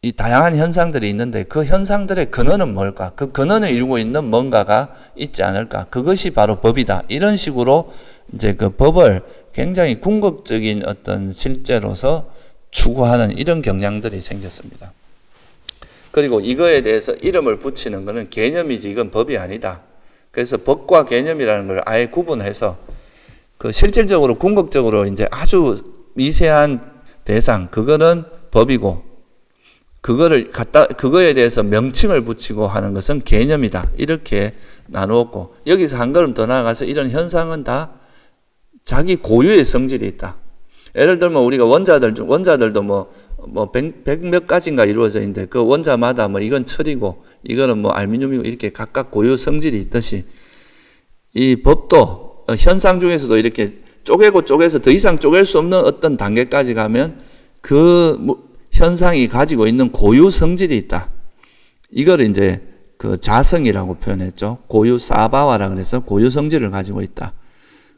이 다양한 현상들이 있는데 그 현상들의 근원은 뭘까? 그 근원을 이루고 있는 뭔가가 있지 않을까? 그것이 바로 법이다. 이런 식으로 이제 그 법을 굉장히 궁극적인 어떤 실제로서 추구하는 이런 경향들이 생겼습니다. 그리고 이거에 대해서 이름을 붙이는 것은 개념이지 이건 법이 아니다. 그래서 법과 개념이라는 걸 아예 구분해서 그 실질적으로 궁극적으로 이제 아주 미세한 대상, 그거는 법이고, 그거에 대해서 명칭을 붙이고 하는 것은 개념이다. 이렇게 나누었고, 여기서 한 걸음 더 나아가서 이런 현상은 다 자기 고유의 성질이 있다. 예를 들면 우리가 원자들도 백 몇 가지인가 이루어져 있는데, 그 원자마다 이건 철이고, 이거는 알루미늄이고, 이렇게 각각 고유 성질이 있듯이, 이 법도 현상 중에서도 이렇게 쪼개서 더 이상 쪼갤 수 없는 어떤 단계까지 가면 그 현상이 가지고 있는 고유 성질이 있다. 이걸 이제 그 자성이라고 표현했죠. 고유 사바와라 그래서 고유 성질을 가지고 있다.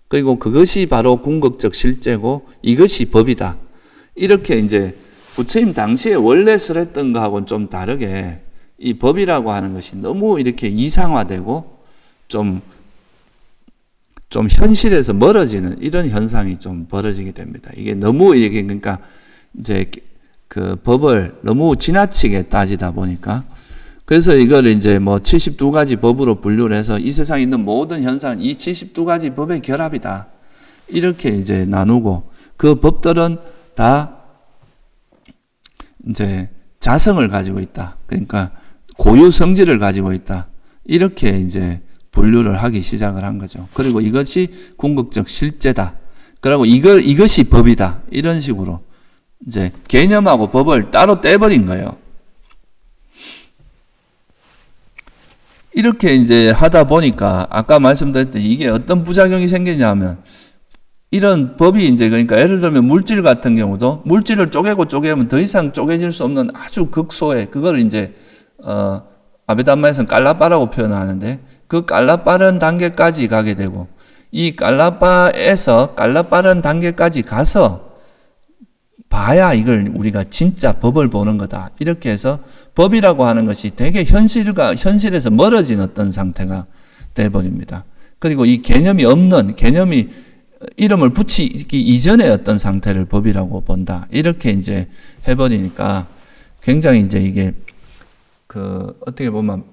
그리고 그것이 바로 궁극적 실제고 이것이 법이다. 이렇게 이제 부처님 당시에 원래 설했던 거하고는 좀 다르게 이 법이라고 하는 것이 너무 이렇게 이상화되고 좀 현실에서 멀어지는 이런 현상이 좀 벌어지게 됩니다. 이게 너무 그러니까 이제 그 법을 너무 지나치게 따지다 보니까 그래서 이걸 이제 72가지 법으로 분류를 해서 이 세상에 있는 모든 현상은 이 72가지 법의 결합이다. 이렇게 이제 나누고 그 법들은 다 이제 자성을 가지고 있다. 그러니까 고유 성질을 가지고 있다. 이렇게 이제 분류를 하기 시작을 한 거죠. 그리고 이것이 궁극적 실제다. 그리고 이것이 법이다. 이런 식으로 이제 개념하고 법을 따로 떼버린 거예요. 이렇게 이제 하다 보니까 아까 말씀드렸듯이 이게 어떤 부작용이 생기냐면 이런 법이 이제 그러니까 예를 들면 물질 같은 경우도 물질을 쪼개면 더 이상 쪼개질 수 없는 아주 극소의 그걸 이제 아베담마에서는 깔라빠라고 표현하는데 그 깔라빠른 단계까지 가게 되고 이 깔라빠에서 깔라빠른 단계까지 가서 봐야 이걸 우리가 진짜 법을 보는 거다. 이렇게 해서 법이라고 하는 것이 되게 현실에서 멀어진 어떤 상태가 돼버립니다. 그리고 이 개념이 이름을 붙이기 이전의 어떤 상태를 법이라고 본다. 이렇게 이제 해버리니까 굉장히 이제 이게 어떻게 보면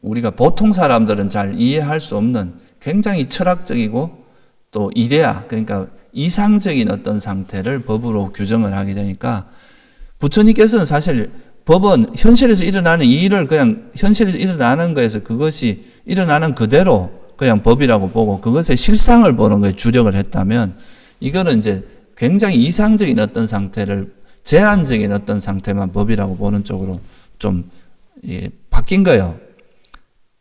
우리가 보통 사람들은 잘 이해할 수 없는 굉장히 철학적이고 또 이데아, 그러니까 이상적인 어떤 상태를 법으로 규정을 하게 되니까 부처님께서는 사실 법은 현실에서 일어나는 이 일을 그냥 현실에서 일어나는 거에서 그것이 일어나는 그대로 그냥 법이라고 보고 그것의 실상을 보는 거에 주력을 했다면 이거는 이제 굉장히 이상적인 어떤 상태를 제한적인 어떤 상태만 법이라고 보는 쪽으로 좀 바뀐 거예요.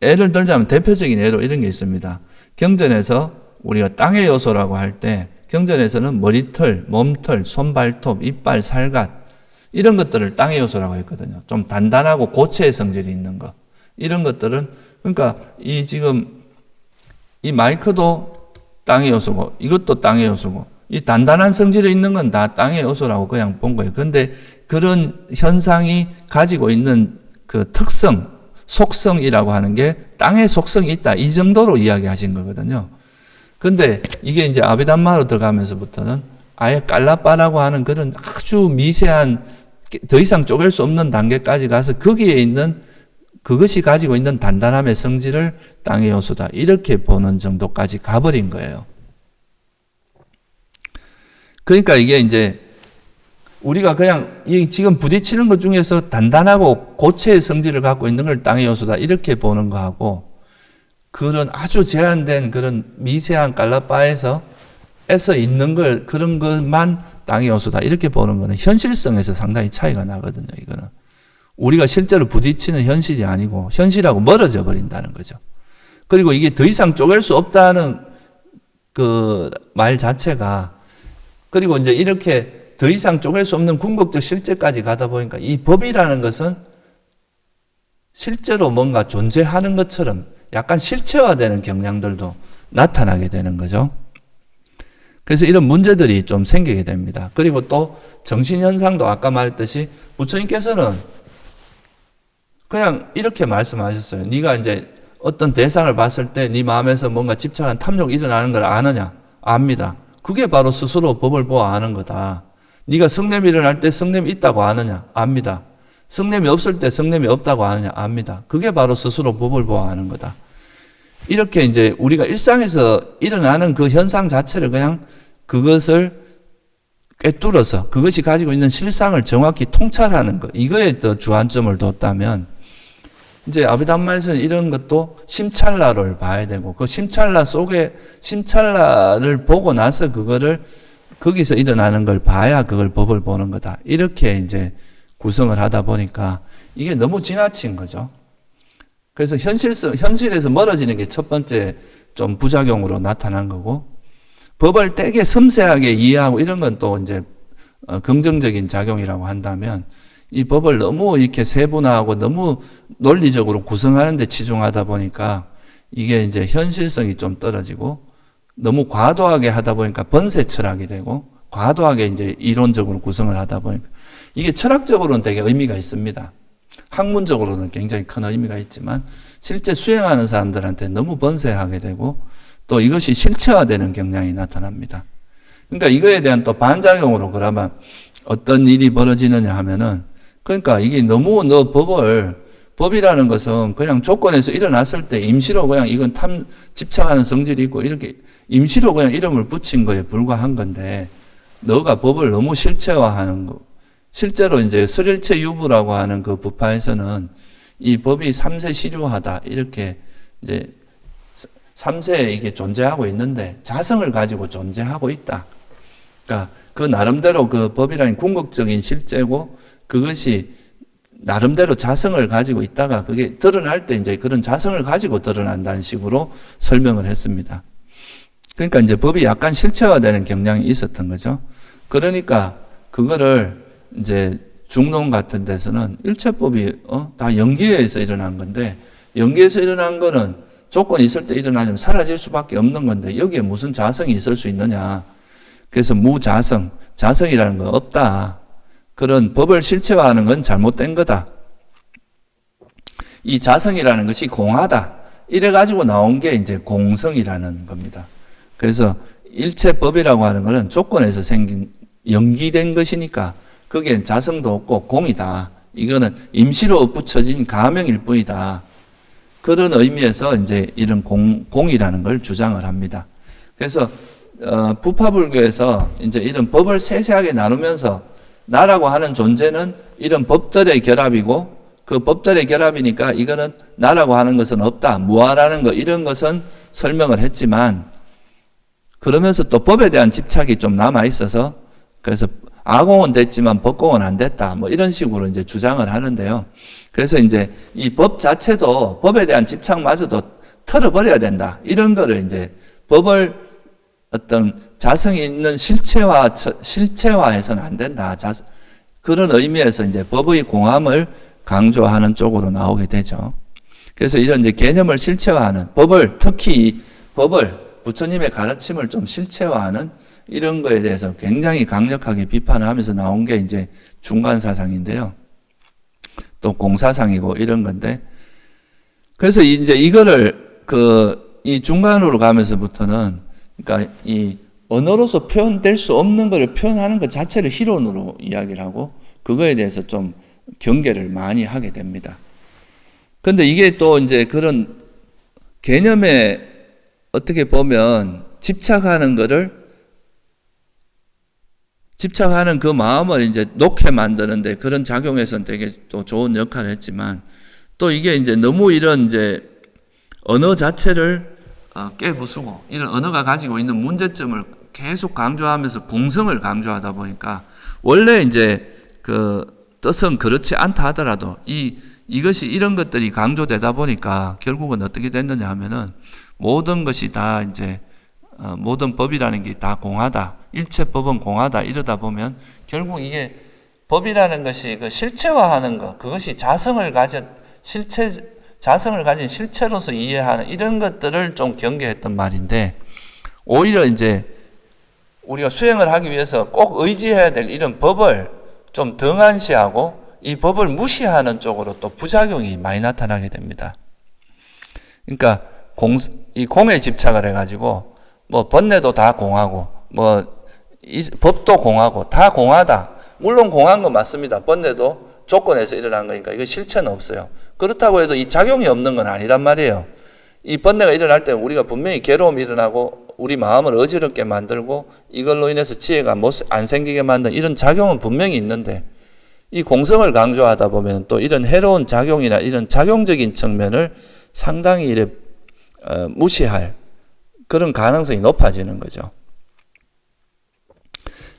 예를 들자면 대표적인 예로 이런 게 있습니다. 경전에서 우리가 땅의 요소라고 할 때 경전에서는 머리털, 몸털, 손발톱, 이빨, 살갗 이런 것들을 땅의 요소라고 했거든요. 좀 단단하고 고체의 성질이 있는 거. 이런 것들은 그러니까 지금 이 마이크도 땅의 요소고 이것도 땅의 요소고 이 단단한 성질이 있는 건 다 땅의 요소라고 그냥 본 거예요. 그런데 그런 현상이 가지고 있는 그 특성, 속성이라고 하는 게 땅의 속성이 있다. 이 정도로 이야기하신 거거든요. 근데 이게 이제 아비담마로 들어가면서부터는 아예 깔라빠라고 하는 그런 아주 미세한 더 이상 쪼갤 수 없는 단계까지 가서 거기에 있는 그것이 가지고 있는 단단함의 성질을 땅의 요소다. 이렇게 보는 정도까지 가버린 거예요. 그러니까 이게 이제 우리가 그냥 지금 부딪히는 것 중에서 단단하고 고체의 성질을 갖고 있는 걸 땅의 요소다. 이렇게 보는 거하고 그런 아주 제한된 그런 미세한 깔라빠에서 있는 걸 그런 것만 땅의 요소다. 이렇게 보는 거는 현실성에서 상당히 차이가 나거든요. 이거는. 우리가 실제로 부딪히는 현실이 아니고 현실하고 멀어져 버린다는 거죠. 그리고 이게 더 이상 쪼갤 수 없다는 그 말 자체가 그리고 이제 이렇게 더 이상 쪼갤 수 없는 궁극적 실제까지 가다 보니까 이 법이라는 것은 실제로 뭔가 존재하는 것처럼 약간 실체화되는 경향들도 나타나게 되는 거죠. 그래서 이런 문제들이 좀 생기게 됩니다. 그리고 또 정신현상도 아까 말했듯이 부처님께서는 그냥 이렇게 말씀하셨어요. 네가 이제 어떤 대상을 봤을 때 네 마음에서 뭔가 집착한 탐욕이 일어나는 걸 아느냐? 압니다. 그게 바로 스스로 법을 보아 아는 거다. 네가 성냄이 일어날 때 성냄이 있다고 아느냐? 압니다. 성냄이 없을 때 성냄이 없다고 아느냐? 압니다. 그게 바로 스스로 법을 보아 아는 거다. 이렇게 이제 우리가 일상에서 일어나는 그 현상 자체를 그냥 그것을 꿰뚫어서 그것이 가지고 있는 실상을 정확히 통찰하는 것, 이거에 더 주안점을 뒀다면 이제 아비담마에서는 이런 것도 심찰라를 봐야 되고 그 심찰라 속에 심찰라를 보고 나서 그거를 거기서 일어나는 걸 봐야 그걸 법을 보는 거다. 이렇게 이제 구성을 하다 보니까 이게 너무 지나친 거죠. 그래서 현실에서 멀어지는 게 첫 번째 좀 부작용으로 나타난 거고, 법을 되게 섬세하게 이해하고 이런 건 또 이제 긍정적인 작용이라고 한다면, 이 법을 너무 이렇게 세분화하고 너무 논리적으로 구성하는 데 치중하다 보니까 이게 이제 현실성이 좀 떨어지고, 너무 과도하게 하다 보니까 번세 철학이 되고, 과도하게 이제 이론적으로 구성을 하다 보니까 이게 철학적으로는 되게 의미가 있습니다. 학문적으로는 굉장히 큰 의미가 있지만 실제 수행하는 사람들한테 너무 번세하게 되고 또 이것이 실체화되는 경향이 나타납니다. 그러니까 이거에 대한 또 반작용으로 그러면 어떤 일이 벌어지느냐 하면은, 그러니까 이게 너무 법이라는 것은 그냥 조건에서 일어났을 때 임시로 그냥 이건 집착하는 성질이 있고 이렇게 임시로 그냥 이름을 붙인 거에 불과한 건데, 너가 법을 너무 실체화하는 거. 실제로 이제 설일체 유부라고 하는 그 부파에서는 이 법이 삼세 실효하다, 이렇게 이제 삼세에 이게 존재하고 있는데 자성을 가지고 존재하고 있다. 그러니까 그 나름대로 그 법이라는 궁극적인 실제고 그것이 나름대로 자성을 가지고 있다가 그게 드러날 때 이제 그런 자성을 가지고 드러난다는 식으로 설명을 했습니다. 그러니까 이제 법이 약간 실체화되는 경향이 있었던 거죠. 그러니까 그거를 이제 중론 같은 데서는 일체법이 다 연기에서 일어난 건데, 연기에서 일어난 거는 조건이 있을 때 일어나면 사라질 수밖에 없는 건데 여기에 무슨 자성이 있을 수 있느냐. 그래서 무자성, 자성이라는 건 없다. 그런 법을 실체화하는 건 잘못된 거다. 이 자성이라는 것이 공하다. 이래가지고 나온 게 이제 공성이라는 겁니다. 그래서 일체법이라고 하는 것은 조건에서 생긴 연기된 것이니까 거기엔 자성도 없고 공이다. 이거는 임시로 붙여진 가명일 뿐이다. 그런 의미에서 이제 이런 공이라는 걸 주장을 합니다. 그래서 부파불교에서 이제 이런 법을 세세하게 나누면서 나라고 하는 존재는 이런 법들의 결합이고, 그 법들의 결합이니까 이거는 나라고 하는 것은 없다. 무아라는 것, 이런 것은 설명을 했지만, 그러면서 또 법에 대한 집착이 좀 남아 있어서, 그래서 아공은 됐지만 법공은 안 됐다. 뭐 이런 식으로 이제 주장을 하는데요. 그래서 이제 이 법 자체도 법에 대한 집착마저도 털어버려야 된다. 이런 거를 이제 법을 어떤 자성이 있는 실체화해서는 안 된다. 그런 의미에서 이제 법의 공함을 강조하는 쪽으로 나오게 되죠. 그래서 이런 이제 개념을 실체화하는 특히 법을 부처님의 가르침을 좀 실체화하는 이런 거에 대해서 굉장히 강력하게 비판을 하면서 나온 게 이제 중간사상인데요. 또 공사상이고 이런 건데, 그래서 이제 이거를 이 중간으로 가면서부터는, 그러니까 이 언어로서 표현될 수 없는 것을 표현하는 것 자체를 희론으로 이야기를 하고 그거에 대해서 좀 경계를 많이 하게 됩니다. 근데 이게 또 이제 그런 개념에 어떻게 보면 집착하는 그 마음을 이제 놓게 만드는데 그런 작용에서는 되게 또 좋은 역할을 했지만, 또 이게 이제 너무 이런 이제 언어 자체를 깨부수고 이런 언어가 가지고 있는 문제점을 계속 강조하면서 공성을 강조하다 보니까, 원래 이제 그 뜻은 그렇지 않다 하더라도 이것이 이런 것들이 강조되다 보니까 결국은 어떻게 됐느냐 하면은 모든 것이 다 이제 모든 법이라는 게 다 공하다. 일체 법은 공하다. 이러다 보면 결국 이게 법이라는 것이 그 실체화하는 것, 그것이 자성을 가진 실체로서 이해하는 이런 것들을 좀 경계했던 말인데, 오히려 이제 우리가 수행을 하기 위해서 꼭 의지해야 될 이런 법을 좀 등한시하고 이 법을 무시하는 쪽으로 또 부작용이 많이 나타나게 됩니다. 그러니까 이 공에 집착을 해가지고 뭐 번뇌도 다 공하고 법도 공하고 다 공하다. 물론 공한 건 맞습니다. 번뇌도 조건에서 일어난 거니까 이거 실체는 없어요. 그렇다고 해도 이 작용이 없는 건 아니란 말이에요. 이 번뇌가 일어날 때 우리가 분명히 괴로움이 일어나고 우리 마음을 어지럽게 만들고 이걸로 인해서 지혜가 안 생기게 만든 이런 작용은 분명히 있는데, 이 공성을 강조하다 보면 또 이런 해로운 작용이나 이런 작용적인 측면을 상당히 무시할 그런 가능성이 높아지는 거죠.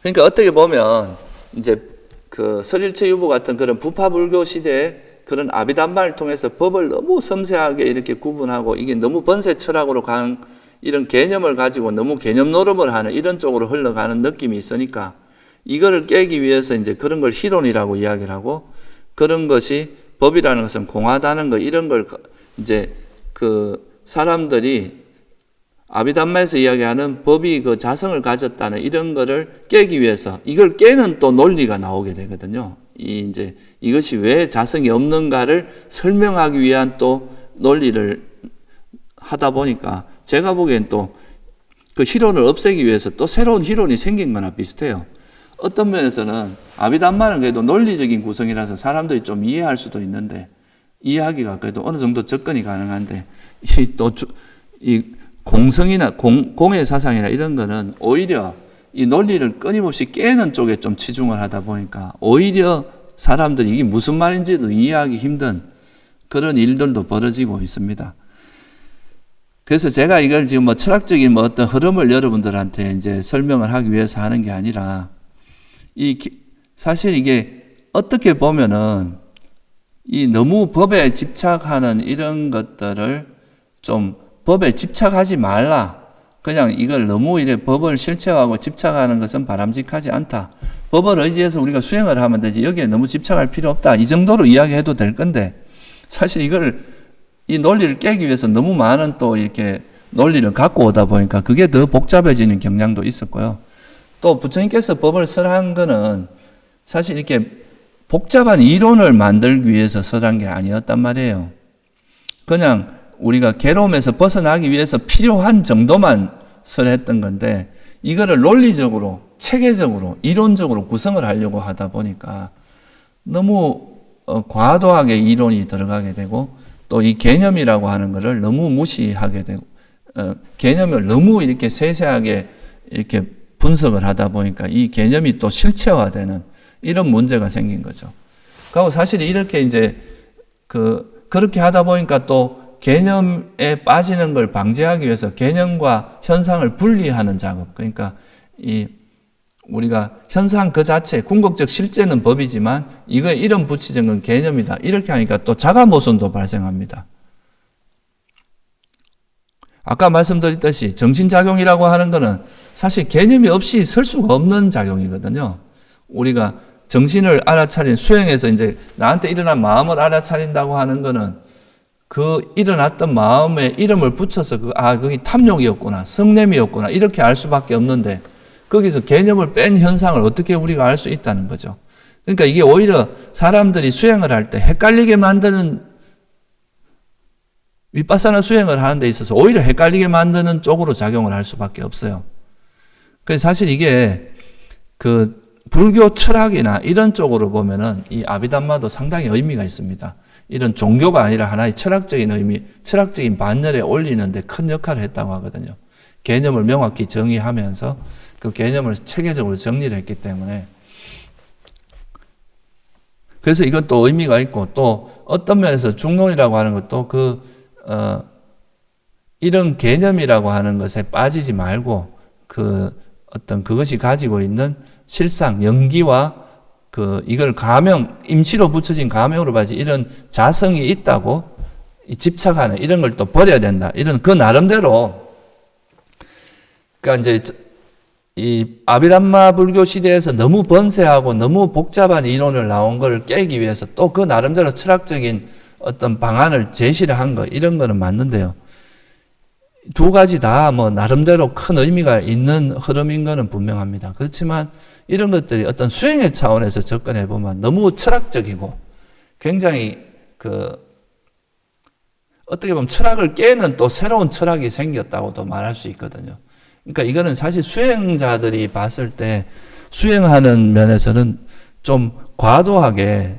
그러니까 어떻게 보면 이제 그 설일체 유보 같은 그런 부파불교 시대에 그런 아비담마를 통해서 법을 너무 섬세하게 이렇게 구분하고 이게 너무 번세 철학으로 간 이런 개념을 가지고 너무 개념 노름을 하는 이런 쪽으로 흘러가는 느낌이 있으니까 이거를 깨기 위해서 이제 그런 걸 희론이라고 이야기를 하고, 그런 것이 법이라는 것은 공하다는 거, 이런 걸 이제 그 사람들이 아비담마에서 이야기하는 법이 그 자성을 가졌다는 이런 거를 깨기 위해서 이걸 깨는 또 논리가 나오게 되거든요. 이제 이것이 왜 자성이 없는가를 설명하기 위한 또 논리를 하다 보니까 제가 보기엔 또 그 희론을 없애기 위해서 또 새로운 희론이 생긴 거나 비슷해요. 어떤 면에서는 아비담마는 그래도 논리적인 구성이라서 사람들이 좀 이해할 수도 있는데, 이해하기가 그래도 어느 정도 접근이 가능한데, 이 공성이나 공의 사상이나 이런 거는 오히려 이 논리를 끊임없이 깨는 쪽에 좀 치중을 하다 보니까 오히려 사람들이 이게 무슨 말인지도 이해하기 힘든 그런 일들도 벌어지고 있습니다. 그래서 제가 이걸 지금 철학적인 어떤 흐름을 여러분들한테 이제 설명을 하기 위해서 하는 게 아니라, 사실 이게 어떻게 보면은 이 너무 법에 집착하는 이런 것들을 좀 법에 집착하지 말라. 그냥 이걸 너무 법을 실체화하고 집착하는 것은 바람직하지 않다. 법을 의지해서 우리가 수행을 하면 되지 여기에 너무 집착할 필요 없다. 이 정도로 이야기해도 될 건데, 사실 이 논리를 깨기 위해서 너무 많은 또 이렇게 논리를 갖고 오다 보니까 그게 더 복잡해지는 경향도 있었고요. 또 부처님께서 법을 설한 거는 사실 이렇게 복잡한 이론을 만들기 위해서 설한 게 아니었단 말이에요. 그냥 우리가 괴로움에서 벗어나기 위해서 필요한 정도만 설했던 건데, 이거를 논리적으로, 체계적으로, 이론적으로 구성을 하려고 하다 보니까 너무 과도하게 이론이 들어가게 되고, 또 이 개념이라고 하는 거를 너무 무시하게 되고, 개념을 너무 이렇게 세세하게 이렇게 분석을 하다 보니까 이 개념이 또 실체화되는 이런 문제가 생긴 거죠. 그리고 사실 이렇게 이제 그렇게 하다 보니까 또 개념에 빠지는 걸 방지하기 위해서 개념과 현상을 분리하는 작업. 그러니까 우리가 현상 그 자체, 궁극적 실제는 법이지만 이거에 이름 붙이는 건 개념이다. 이렇게 하니까 또 자가 모순도 발생합니다. 아까 말씀드렸듯이 정신작용이라고 하는 거는 사실 개념이 없이 설 수가 없는 작용이거든요. 우리가 정신을 알아차린 수행에서 이제 나한테 일어난 마음을 알아차린다고 하는 거는 그 일어났던 마음에 이름을 붙여서 그게 탐욕이었구나, 성냄이었구나 이렇게 알 수밖에 없는데, 거기서 개념을 뺀 현상을 어떻게 우리가 알 수 있다는 거죠. 그러니까 이게 오히려 사람들이 수행을 할 때 헷갈리게 만드는, 윗바사나 수행을 하는 데 있어서 오히려 헷갈리게 만드는 쪽으로 작용을 할 수밖에 없어요. 그래서 사실 이게 불교 철학이나 이런 쪽으로 보면은 이 아비담마도 상당히 의미가 있습니다. 이런 종교가 아니라 하나의 철학적인 의미, 철학적인 반열에 올리는데 큰 역할을 했다고 하거든요. 개념을 명확히 정의하면서 그 개념을 체계적으로 정리를 했기 때문에. 그래서 이건 또 의미가 있고, 또 어떤 면에서 중론이라고 하는 것도 이런 개념이라고 하는 것에 빠지지 말고 그것이 가지고 있는 실상, 연기와 이걸 임시로 붙여진 가명으로 봐야지 이런 자성이 있다고 집착하는 이런 걸 또 버려야 된다. 이런 나름대로, 그러니까 이제 이 아비담마 불교 시대에서 너무 번세하고 너무 복잡한 이론을 나온 걸 깨기 위해서 또 그 나름대로 철학적인 어떤 방안을 제시를 한 거, 이런 거는 맞는데요. 두 가지 다 나름대로 큰 의미가 있는 흐름인 거는 분명합니다. 그렇지만 이런 것들이 어떤 수행의 차원에서 접근해 보면 너무 철학적이고 굉장히 어떻게 보면 철학을 깨는 또 새로운 철학이 생겼다고도 말할 수 있거든요. 그러니까 이거는 사실 수행자들이 봤을 때 수행하는 면에서는 좀 과도하게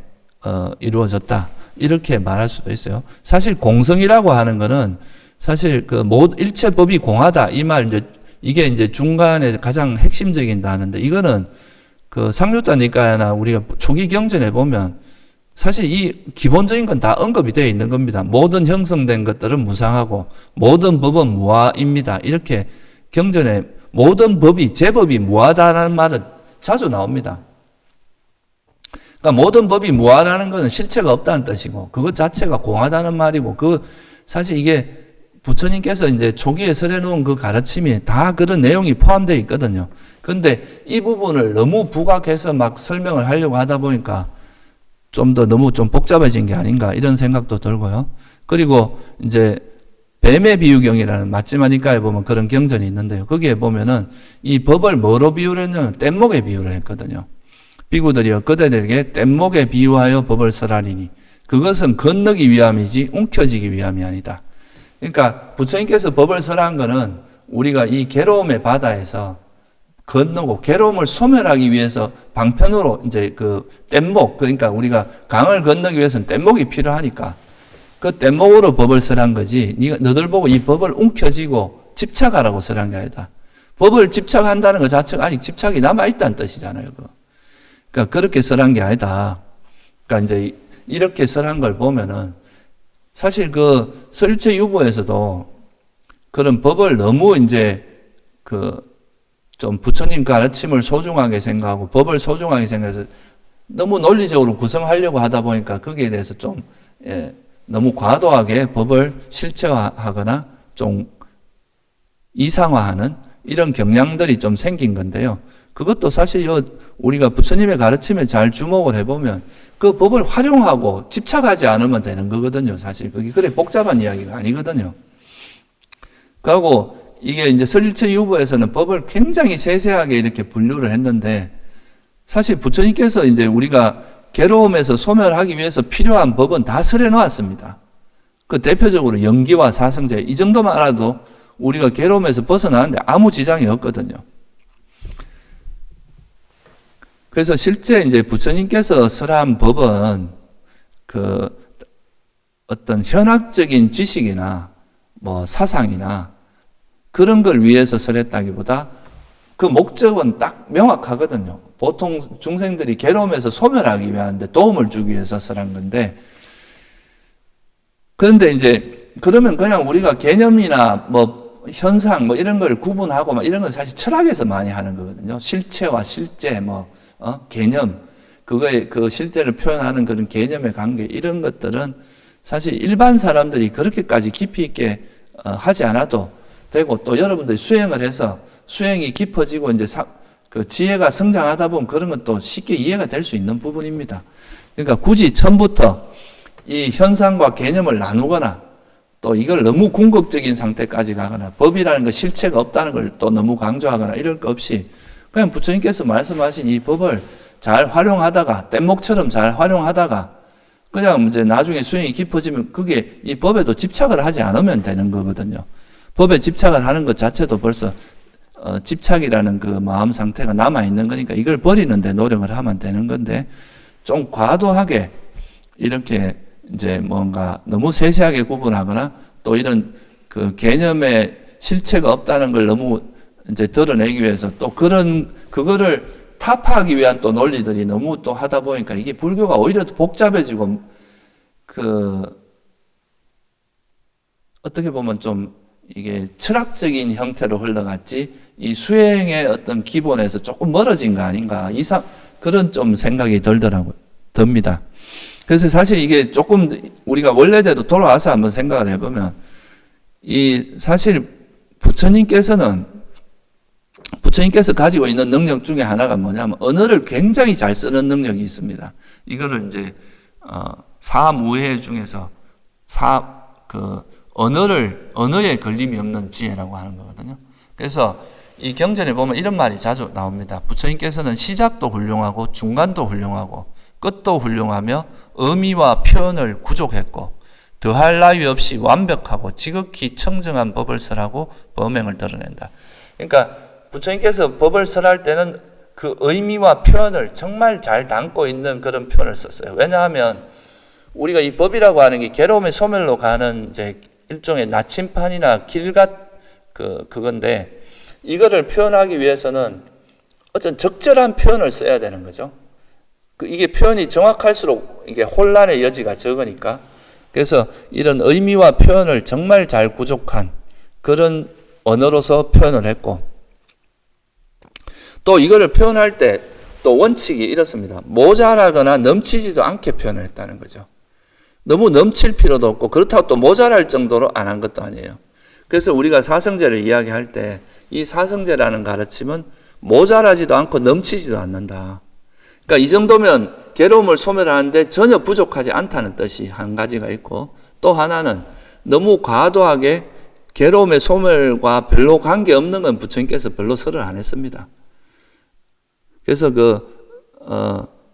이루어졌다. 이렇게 말할 수도 있어요. 사실 공성이라고 하는 거는 사실 일체 법이 공하다. 이 말 이제 이게 이제 중간에 가장 핵심적인 단어인데, 이거는 그 상류단 니까야나 우리가 초기 경전에 보면 사실 이 기본적인 건 다 언급이 되어 있는 겁니다. 모든 형성된 것들은 무상하고 모든 법은 무아입니다. 이렇게 경전에 모든 법이, 제법이 무하다라는 말은 자주 나옵니다. 그러니까 모든 법이 무하다는 것은 실체가 없다는 뜻이고, 그것 자체가 공하다는 말이고, 사실 이게 부처님께서 이제 초기에 설해놓은 그 가르침이 다 그런 내용이 포함되어 있거든요. 근데 이 부분을 너무 부각해서 막 설명을 하려고 하다 보니까 좀 더 너무 좀 복잡해진 게 아닌가, 이런 생각도 들고요. 그리고 이제 뱀의 비유경이라는 마지막니까에 보면 그런 경전이 있는데요. 거기에 보면은 이 법을 뭐로 비유를 했냐면 뗏목에 비유를 했거든요. 비구들이여 그대들에게 뗏목에 비유하여 법을 설하리니 그것은 건너기 위함이지 움켜쥐기 위함이 아니다. 그러니까 부처님께서 법을 설한 거는 우리가 이 괴로움의 바다에서 건너고 괴로움을 소멸하기 위해서 방편으로 이제 그 뗏목, 그러니까 우리가 강을 건너기 위해서는 뗏목이 필요하니까 그 뗏목으로 법을 설한 거지, 너들 보고 이 법을 움켜쥐고 집착하라고 설한 게 아니다. 법을 집착한다는 것 자체가 아직 집착이 남아있다는 뜻이잖아요. 그러니까 그렇게 설한 게 아니다. 그러니까 이제 이렇게 설한 걸 보면은 사실 그 설체유보에서도 그런 법을 너무 이제 좀 부처님 가르침을 소중하게 생각하고 법을 소중하게 생각해서 너무 논리적으로 구성하려고 하다 보니까 거기에 대해서 좀 너무 과도하게 법을 실체화하거나 좀 이상화하는 이런 경향들이 좀 생긴 건데요. 그것도 사실 우리가 부처님의 가르침에 잘 주목을 해보면 그 법을 활용하고 집착하지 않으면 되는 거거든요. 사실 그게 그래 복잡한 이야기가 아니거든요. 그리고 이게 이제 설일체유보에서는 법을 굉장히 세세하게 이렇게 분류를 했는데, 사실 부처님께서 이제 우리가 괴로움에서 소멸하기 위해서 필요한 법은 다 설해 놓았습니다. 그 대표적으로 영기와 사성제, 이 정도만 알아도 우리가 괴로움에서 벗어나는데 아무 지장이 없거든요. 그래서 실제 이제 부처님께서 설한 법은 그 어떤 현학적인 지식이나 뭐 사상이나 그런 걸 위해서 설했다기보다 그 목적은 딱 명확하거든요. 보통 중생들이 괴로움에서 소멸하기 위한데 도움을 주기 위해서 설한 건데, 그런데 이제 그러면 그냥 우리가 개념이나 뭐 현상 뭐 이런 걸 구분하고 막 이런 건 사실 철학에서 많이 하는 거거든요. 실체와 실제 개념, 그거의 그 실제를 표현하는 그런 개념의 관계, 이런 것들은 사실 일반 사람들이 그렇게까지 깊이 있게 하지 않아도 되고, 또 여러분들이 수행을 해서 수행이 깊어지고 이제 그 지혜가 성장하다 보면 그런 것도 쉽게 이해가 될 수 있는 부분입니다. 그러니까 굳이 처음부터 이 현상과 개념을 나누거나 또 이걸 너무 궁극적인 상태까지 가거나 법이라는 거 실체가 없다는 걸 또 너무 강조하거나 이럴 거 없이 그냥 부처님께서 말씀하신 이 법을 잘 활용하다가 뗏목처럼 잘 활용하다가 그냥 이제 나중에 수행이 깊어지면 그게 이 법에도 집착을 하지 않으면 되는 거거든요. 법에 집착을 하는 것 자체도 벌써 집착이라는 그 마음 상태가 남아있는 거니까 이걸 버리는데 노력을 하면 되는 건데, 좀 과도하게 이렇게 이제 뭔가 너무 세세하게 구분하거나 또 이런 그 개념의 실체가 없다는 걸 너무 이제 드러내기 위해서 또 그거를 타파하기 위한 또 논리들이 너무 또 하다 보니까 이게 불교가 오히려 더 복잡해지고 어떻게 보면 좀 이게 철학적인 형태로 흘러갔지 이 수행의 어떤 기본에서 조금 멀어진 거 아닌가, 그런 좀 생각이 듭니다. 그래서 사실 이게 조금 우리가 원래대로 돌아와서 한번 생각을 해보면 사실 부처님께서 가지고 있는 능력 중에 하나가 뭐냐면 언어를 굉장히 잘 쓰는 능력이 있습니다. 이거를 이제 사무해 중에서 언어에 걸림이 없는 지혜라고 하는 거거든요. 그래서 이 경전에 보면 이런 말이 자주 나옵니다. 부처님께서는 시작도 훌륭하고 중간도 훌륭하고 끝도 훌륭하며 의미와 표현을 구족했고 더할 나위 없이 완벽하고 지극히 청정한 법을 설하고 범행을 드러낸다. 그러니까 부처님께서 법을 설할 때는 그 의미와 표현을 정말 잘 담고 있는 그런 표현을 썼어요. 왜냐하면 우리가 이 법이라고 하는 게 괴로움의 소멸로 가는 이제 일종의 나침판이나 그건데, 이거를 표현하기 위해서는 어떤 적절한 표현을 써야 되는 거죠. 이게 표현이 정확할수록 이게 혼란의 여지가 적으니까. 그래서 이런 의미와 표현을 정말 잘 구족한 그런 언어로서 표현을 했고, 또 이거를 표현할 때 또 원칙이 이렇습니다. 모자라거나 넘치지도 않게 표현을 했다는 거죠. 너무 넘칠 필요도 없고 그렇다고 또 모자랄 정도로 안 한 것도 아니에요. 그래서 우리가 사성제를 이야기할 때 이 사성제라는 가르침은 모자라지도 않고 넘치지도 않는다. 그러니까 이 정도면 괴로움을 소멸하는데 전혀 부족하지 않다는 뜻이 한 가지가 있고, 또 하나는 너무 과도하게 괴로움의 소멸과 별로 관계없는 건 부처님께서 별로 설을 안 했습니다. 그래서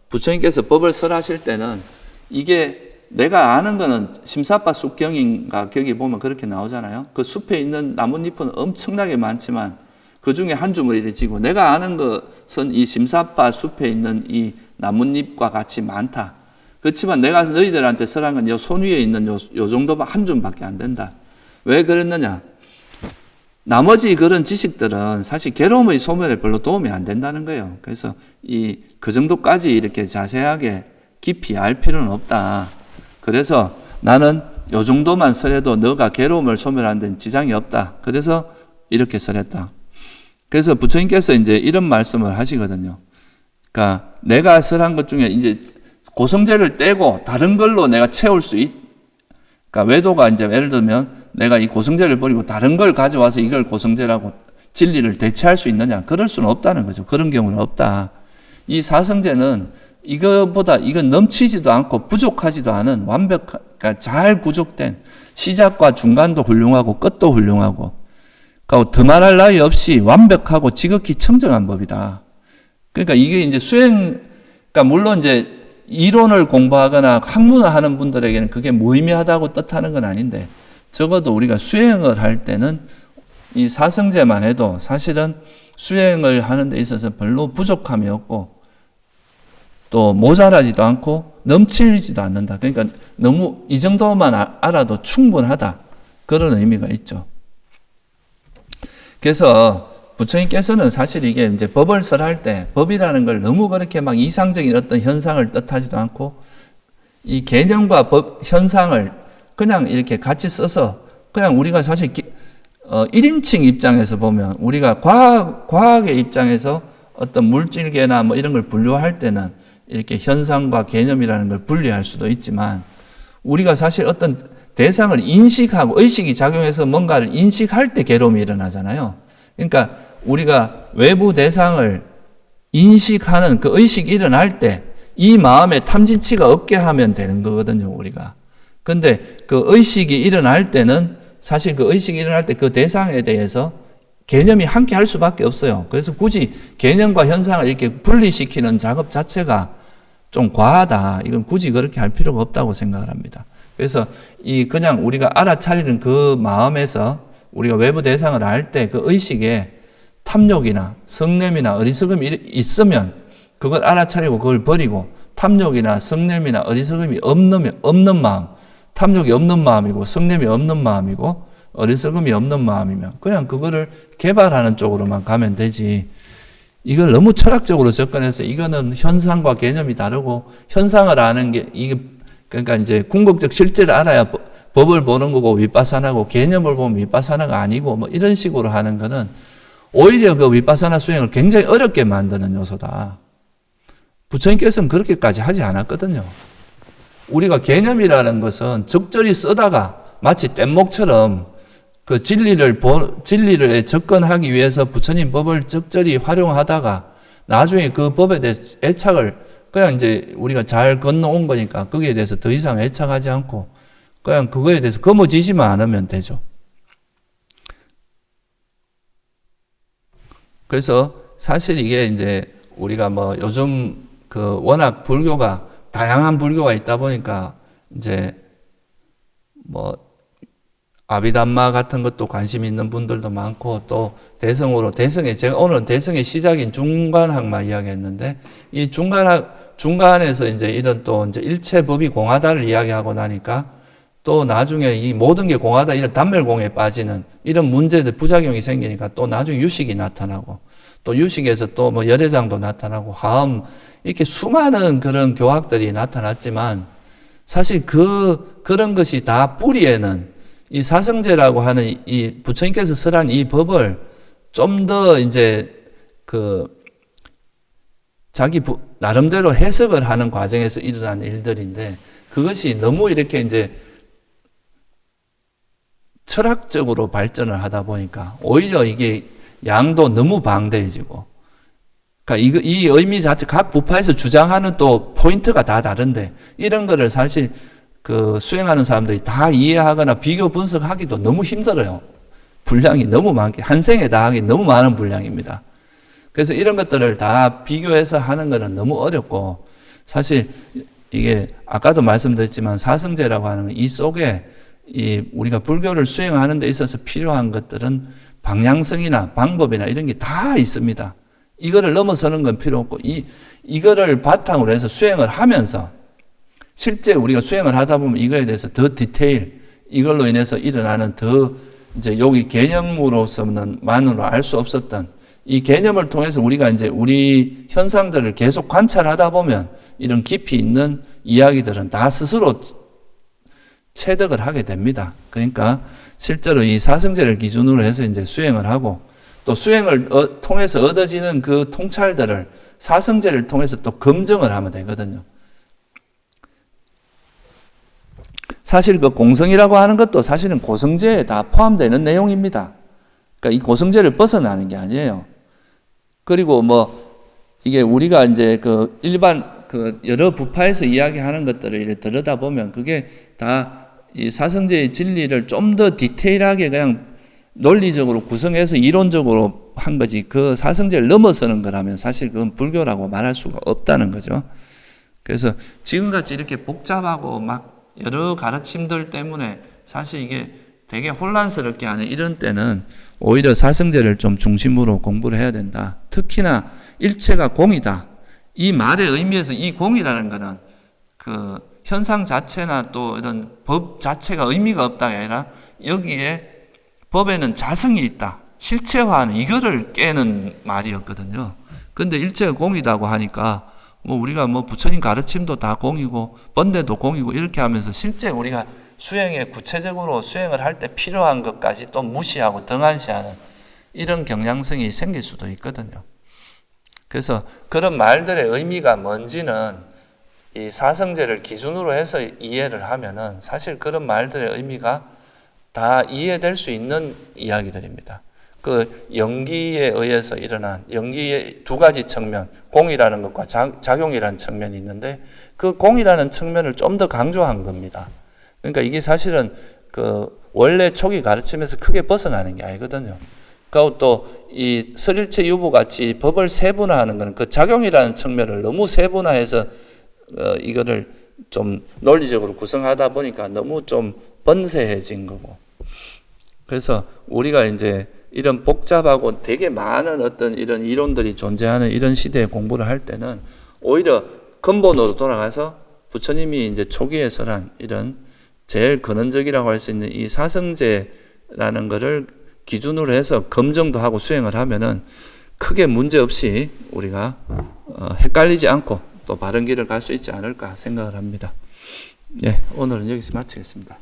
부처님께서 법을 설하실 때는 이게 내가 아는 거는 심사빠 숲경인가 거기 보면 그렇게 나오잖아요. 그 숲에 있는 나뭇잎은 엄청나게 많지만 그 중에 한 주머니를 쥐고 내가 아는 것은 이 심사빠 숲에 있는 이 나뭇잎과 같이 많다. 그렇지만 내가 너희들한테 설한 건 요 손 위에 있는 요 정도만 한 줌밖에 안 된다. 왜 그랬느냐? 나머지 그런 지식들은 사실 괴로움의 소멸에 별로 도움이 안 된다는 거예요. 그래서 그 정도까지 이렇게 자세하게 깊이 알 필요는 없다. 그래서 나는 요 정도만 설해도 너가 괴로움을 소멸하는 데는 지장이 없다. 그래서 이렇게 설했다. 그래서 부처님께서 이제 이런 말씀을 하시거든요. 그러니까 내가 설한 것 중에 이제 고성제를 떼고 다른 걸로 내가 채울 수 그러니까 외도가 이제 예를 들면 내가 이 고성제를 버리고 다른 걸 가져와서 이걸 고성제라고 진리를 대체할 수 있느냐? 그럴 수는 없다는 거죠. 그런 경우는 없다. 이 사성제는 이건 넘치지도 않고 부족하지도 않은 그러니까 잘 구족된 시작과 중간도 훌륭하고 끝도 훌륭하고, 그러니까 더 말할 나위 없이 완벽하고 지극히 청정한 법이다. 그러니까 이게 이제 그러니까 물론 이제 이론을 공부하거나 학문을 하는 분들에게는 그게 무의미하다고 뜻하는 건 아닌데, 적어도 우리가 수행을 할 때는 이 사성제만 해도 사실은 수행을 하는 데 있어서 별로 부족함이 없고 또 모자라지도 않고 넘치지도 않는다. 그러니까 너무 이 정도만 알아도 충분하다. 그런 의미가 있죠. 그래서 부처님께서는 사실 이게 이제 법을 설할 때 법이라는 걸 너무 그렇게 막 이상적인 어떤 현상을 뜻하지도 않고 이 개념과 법, 현상을 그냥 이렇게 같이 써서 그냥 우리가 사실 1인칭 입장에서 보면 우리가 과학의 입장에서 어떤 물질계나 뭐 이런 걸 분류할 때는 이렇게 현상과 개념이라는 걸 분리할 수도 있지만 우리가 사실 어떤 대상을 인식하고 의식이 작용해서 뭔가를 인식할 때 괴로움이 일어나잖아요. 그러니까 우리가 외부 대상을 인식하는 그 의식이 일어날 때 이 마음에 탐진치가 없게 하면 되는 거거든요, 우리가. 근데 그 의식이 일어날 때는 사실 그 의식이 일어날 때 그 대상에 대해서 개념이 함께 할 수밖에 없어요. 그래서 굳이 개념과 현상을 이렇게 분리시키는 작업 자체가 좀 과하다. 이건 굳이 그렇게 할 필요가 없다고 생각을 합니다. 그래서 그냥 우리가 알아차리는 그 마음에서 우리가 외부 대상을 알 때 그 의식에 탐욕이나 성냄이나 어리석음이 있으면 그걸 알아차리고 그걸 버리고, 탐욕이나 성냄이나 어리석음이 없는 마음, 탐욕이 없는 마음이고 성냄이 없는 마음이고 어리석음이 없는 마음이면 그냥 그거를 개발하는 쪽으로만 가면 되지, 이걸 너무 철학적으로 접근해서 이거는 현상과 개념이 다르고 현상을 아는 게 그러니까 이제 궁극적 실제를 알아야 법을 보는 거고 윗바사나고 개념을 보면 윗바사나가 아니고 뭐 이런 식으로 하는 거는 오히려 그 윗바사나 수행을 굉장히 어렵게 만드는 요소다. 부처님께서는 그렇게까지 하지 않았거든요. 우리가 개념이라는 것은 적절히 쓰다가 마치 뗏목처럼 그 진리를 접근하기 위해서 부처님 법을 적절히 활용하다가 나중에 그 법에 대해서 애착을 그냥 이제 우리가 잘 건너온 거니까 거기에 대해서 더 이상 애착하지 않고 그냥 그거에 대해서 거머쥐지만 않으면 되죠. 그래서 사실 이게 이제 우리가 뭐 요즘 워낙 불교가 다양한 불교가 있다 보니까 이제 뭐 아비담마 같은 것도 관심 있는 분들도 많고 또 제가 오늘 대성의 시작인 중간학만 이야기했는데 이 중간에서 이제 이런 또 이제 일체 법이 공하다를 이야기하고 나니까 또 나중에 이 모든 게 공하다 이런 단멸공에 빠지는 이런 문제들 부작용이 생기니까 또 나중에 유식이 나타나고 또 유식에서 또 뭐 열애장도 나타나고 화음 이렇게 수많은 그런 교학들이 나타났지만 사실 그런 것이 다 뿌리에는 이 사성제라고 하는 이 부처님께서 설한 이 법을 좀 더 이제 자기 나름대로 해석을 하는 과정에서 일어난 일들인데 그것이 너무 이렇게 이제 철학적으로 발전을 하다 보니까 오히려 이게 양도 너무 방대해지고 그러니까 이 의미 자체 각 부파에서 주장하는 또 포인트가 다 다른데 이런 거를 사실 수행하는 사람들이 다 이해하거나 비교 분석하기도 너무 힘들어요. 분량이 너무 많게 한 생에 다 하기 너무 많은 분량입니다. 그래서 이런 것들을 다 비교해서 하는 거는 너무 어렵고 사실 이게 아까도 말씀드렸지만 사성제라고 하는 이 속에 우리가 불교를 수행하는 데 있어서 필요한 것들은 방향성이나 방법이나 이런 게 다 있습니다. 이거를 넘어서는 건 필요 없고 이거를 바탕으로 해서 수행을 하면서 실제 우리가 수행을 하다 보면 이거에 대해서 더 디테일 이걸로 인해서 일어나는 더 이제 여기 개념으로서는 만으로 알 수 없었던 이 개념을 통해서 우리가 이제 우리 현상들을 계속 관찰하다 보면 이런 깊이 있는 이야기들은 다 스스로 체득을 하게 됩니다. 그러니까 실제로 이 사성제를 기준으로 해서 이제 수행을 하고 또 수행을 통해서 얻어지는 그 통찰들을 사성제를 통해서 또 검증을 하면 되거든요. 사실 그 공성이라고 하는 것도 사실은 고성제에 다 포함되는 내용입니다. 그러니까 이 고성제를 벗어나는 게 아니에요. 그리고 이게 우리가 이제 일반 여러 부파에서 이야기하는 것들을 이렇게 들여다보면 그게 다 이 사성제의 진리를 좀 더 디테일하게 그냥 논리적으로 구성해서 이론적으로 한 거지 그 사성제를 넘어서는 거라면 사실 그건 불교라고 말할 수가 없다는 거죠. 그래서 지금같이 이렇게 복잡하고 막 여러 가르침들 때문에 사실 이게 되게 혼란스럽게 하는 이런 때는 오히려 사성제를 좀 중심으로 공부를 해야 된다. 특히나 일체가 공이다. 이 말의 의미에서 이 공이라는 거는 현상 자체나 또 이런 법 자체가 의미가 없다가 아니라 여기에 법에는 자성이 있다. 실체화하는 이거를 깨는 말이었거든요. 근데 일체가 공이라고 하니까 우리가 부처님 가르침도 다 공이고 번뇌도 공이고 이렇게 하면서 실제 우리가 수행에 구체적으로 수행을 할 때 필요한 것까지 또 무시하고 등한시하는 이런 경향성이 생길 수도 있거든요. 그래서 그런 말들의 의미가 뭔지는 이 사성제를 기준으로 해서 이해를 하면은 사실 그런 말들의 의미가 다 이해될 수 있는 이야기들입니다. 연기에 의해서 일어난 연기의 두 가지 측면, 공이라는 것과 작용이라는 측면이 있는데 그 공이라는 측면을 좀 더 강조한 겁니다. 그러니까 이게 사실은 원래 초기 가르침에서 크게 벗어나는 게 아니거든요. 그리고 또 이 설일체 유부 같이 법을 세분화하는 것은 그 작용이라는 측면을 너무 세분화해서 이거를 좀 논리적으로 구성하다 보니까 너무 좀 번세해진 거고. 그래서 우리가 이제 이런 복잡하고 되게 많은 어떤 이런 이론들이 존재하는 이런 시대에 공부를 할 때는 오히려 근본으로 돌아가서 부처님이 이제 초기에 설한 이런 제일 근원적이라고 할 수 있는 이 사성제라는 거를 기준으로 해서 검증도 하고 수행을 하면은 크게 문제 없이 우리가 헷갈리지 않고 또 바른 길을 갈 수 있지 않을까 생각을 합니다. 예, 오늘은 여기서 마치겠습니다.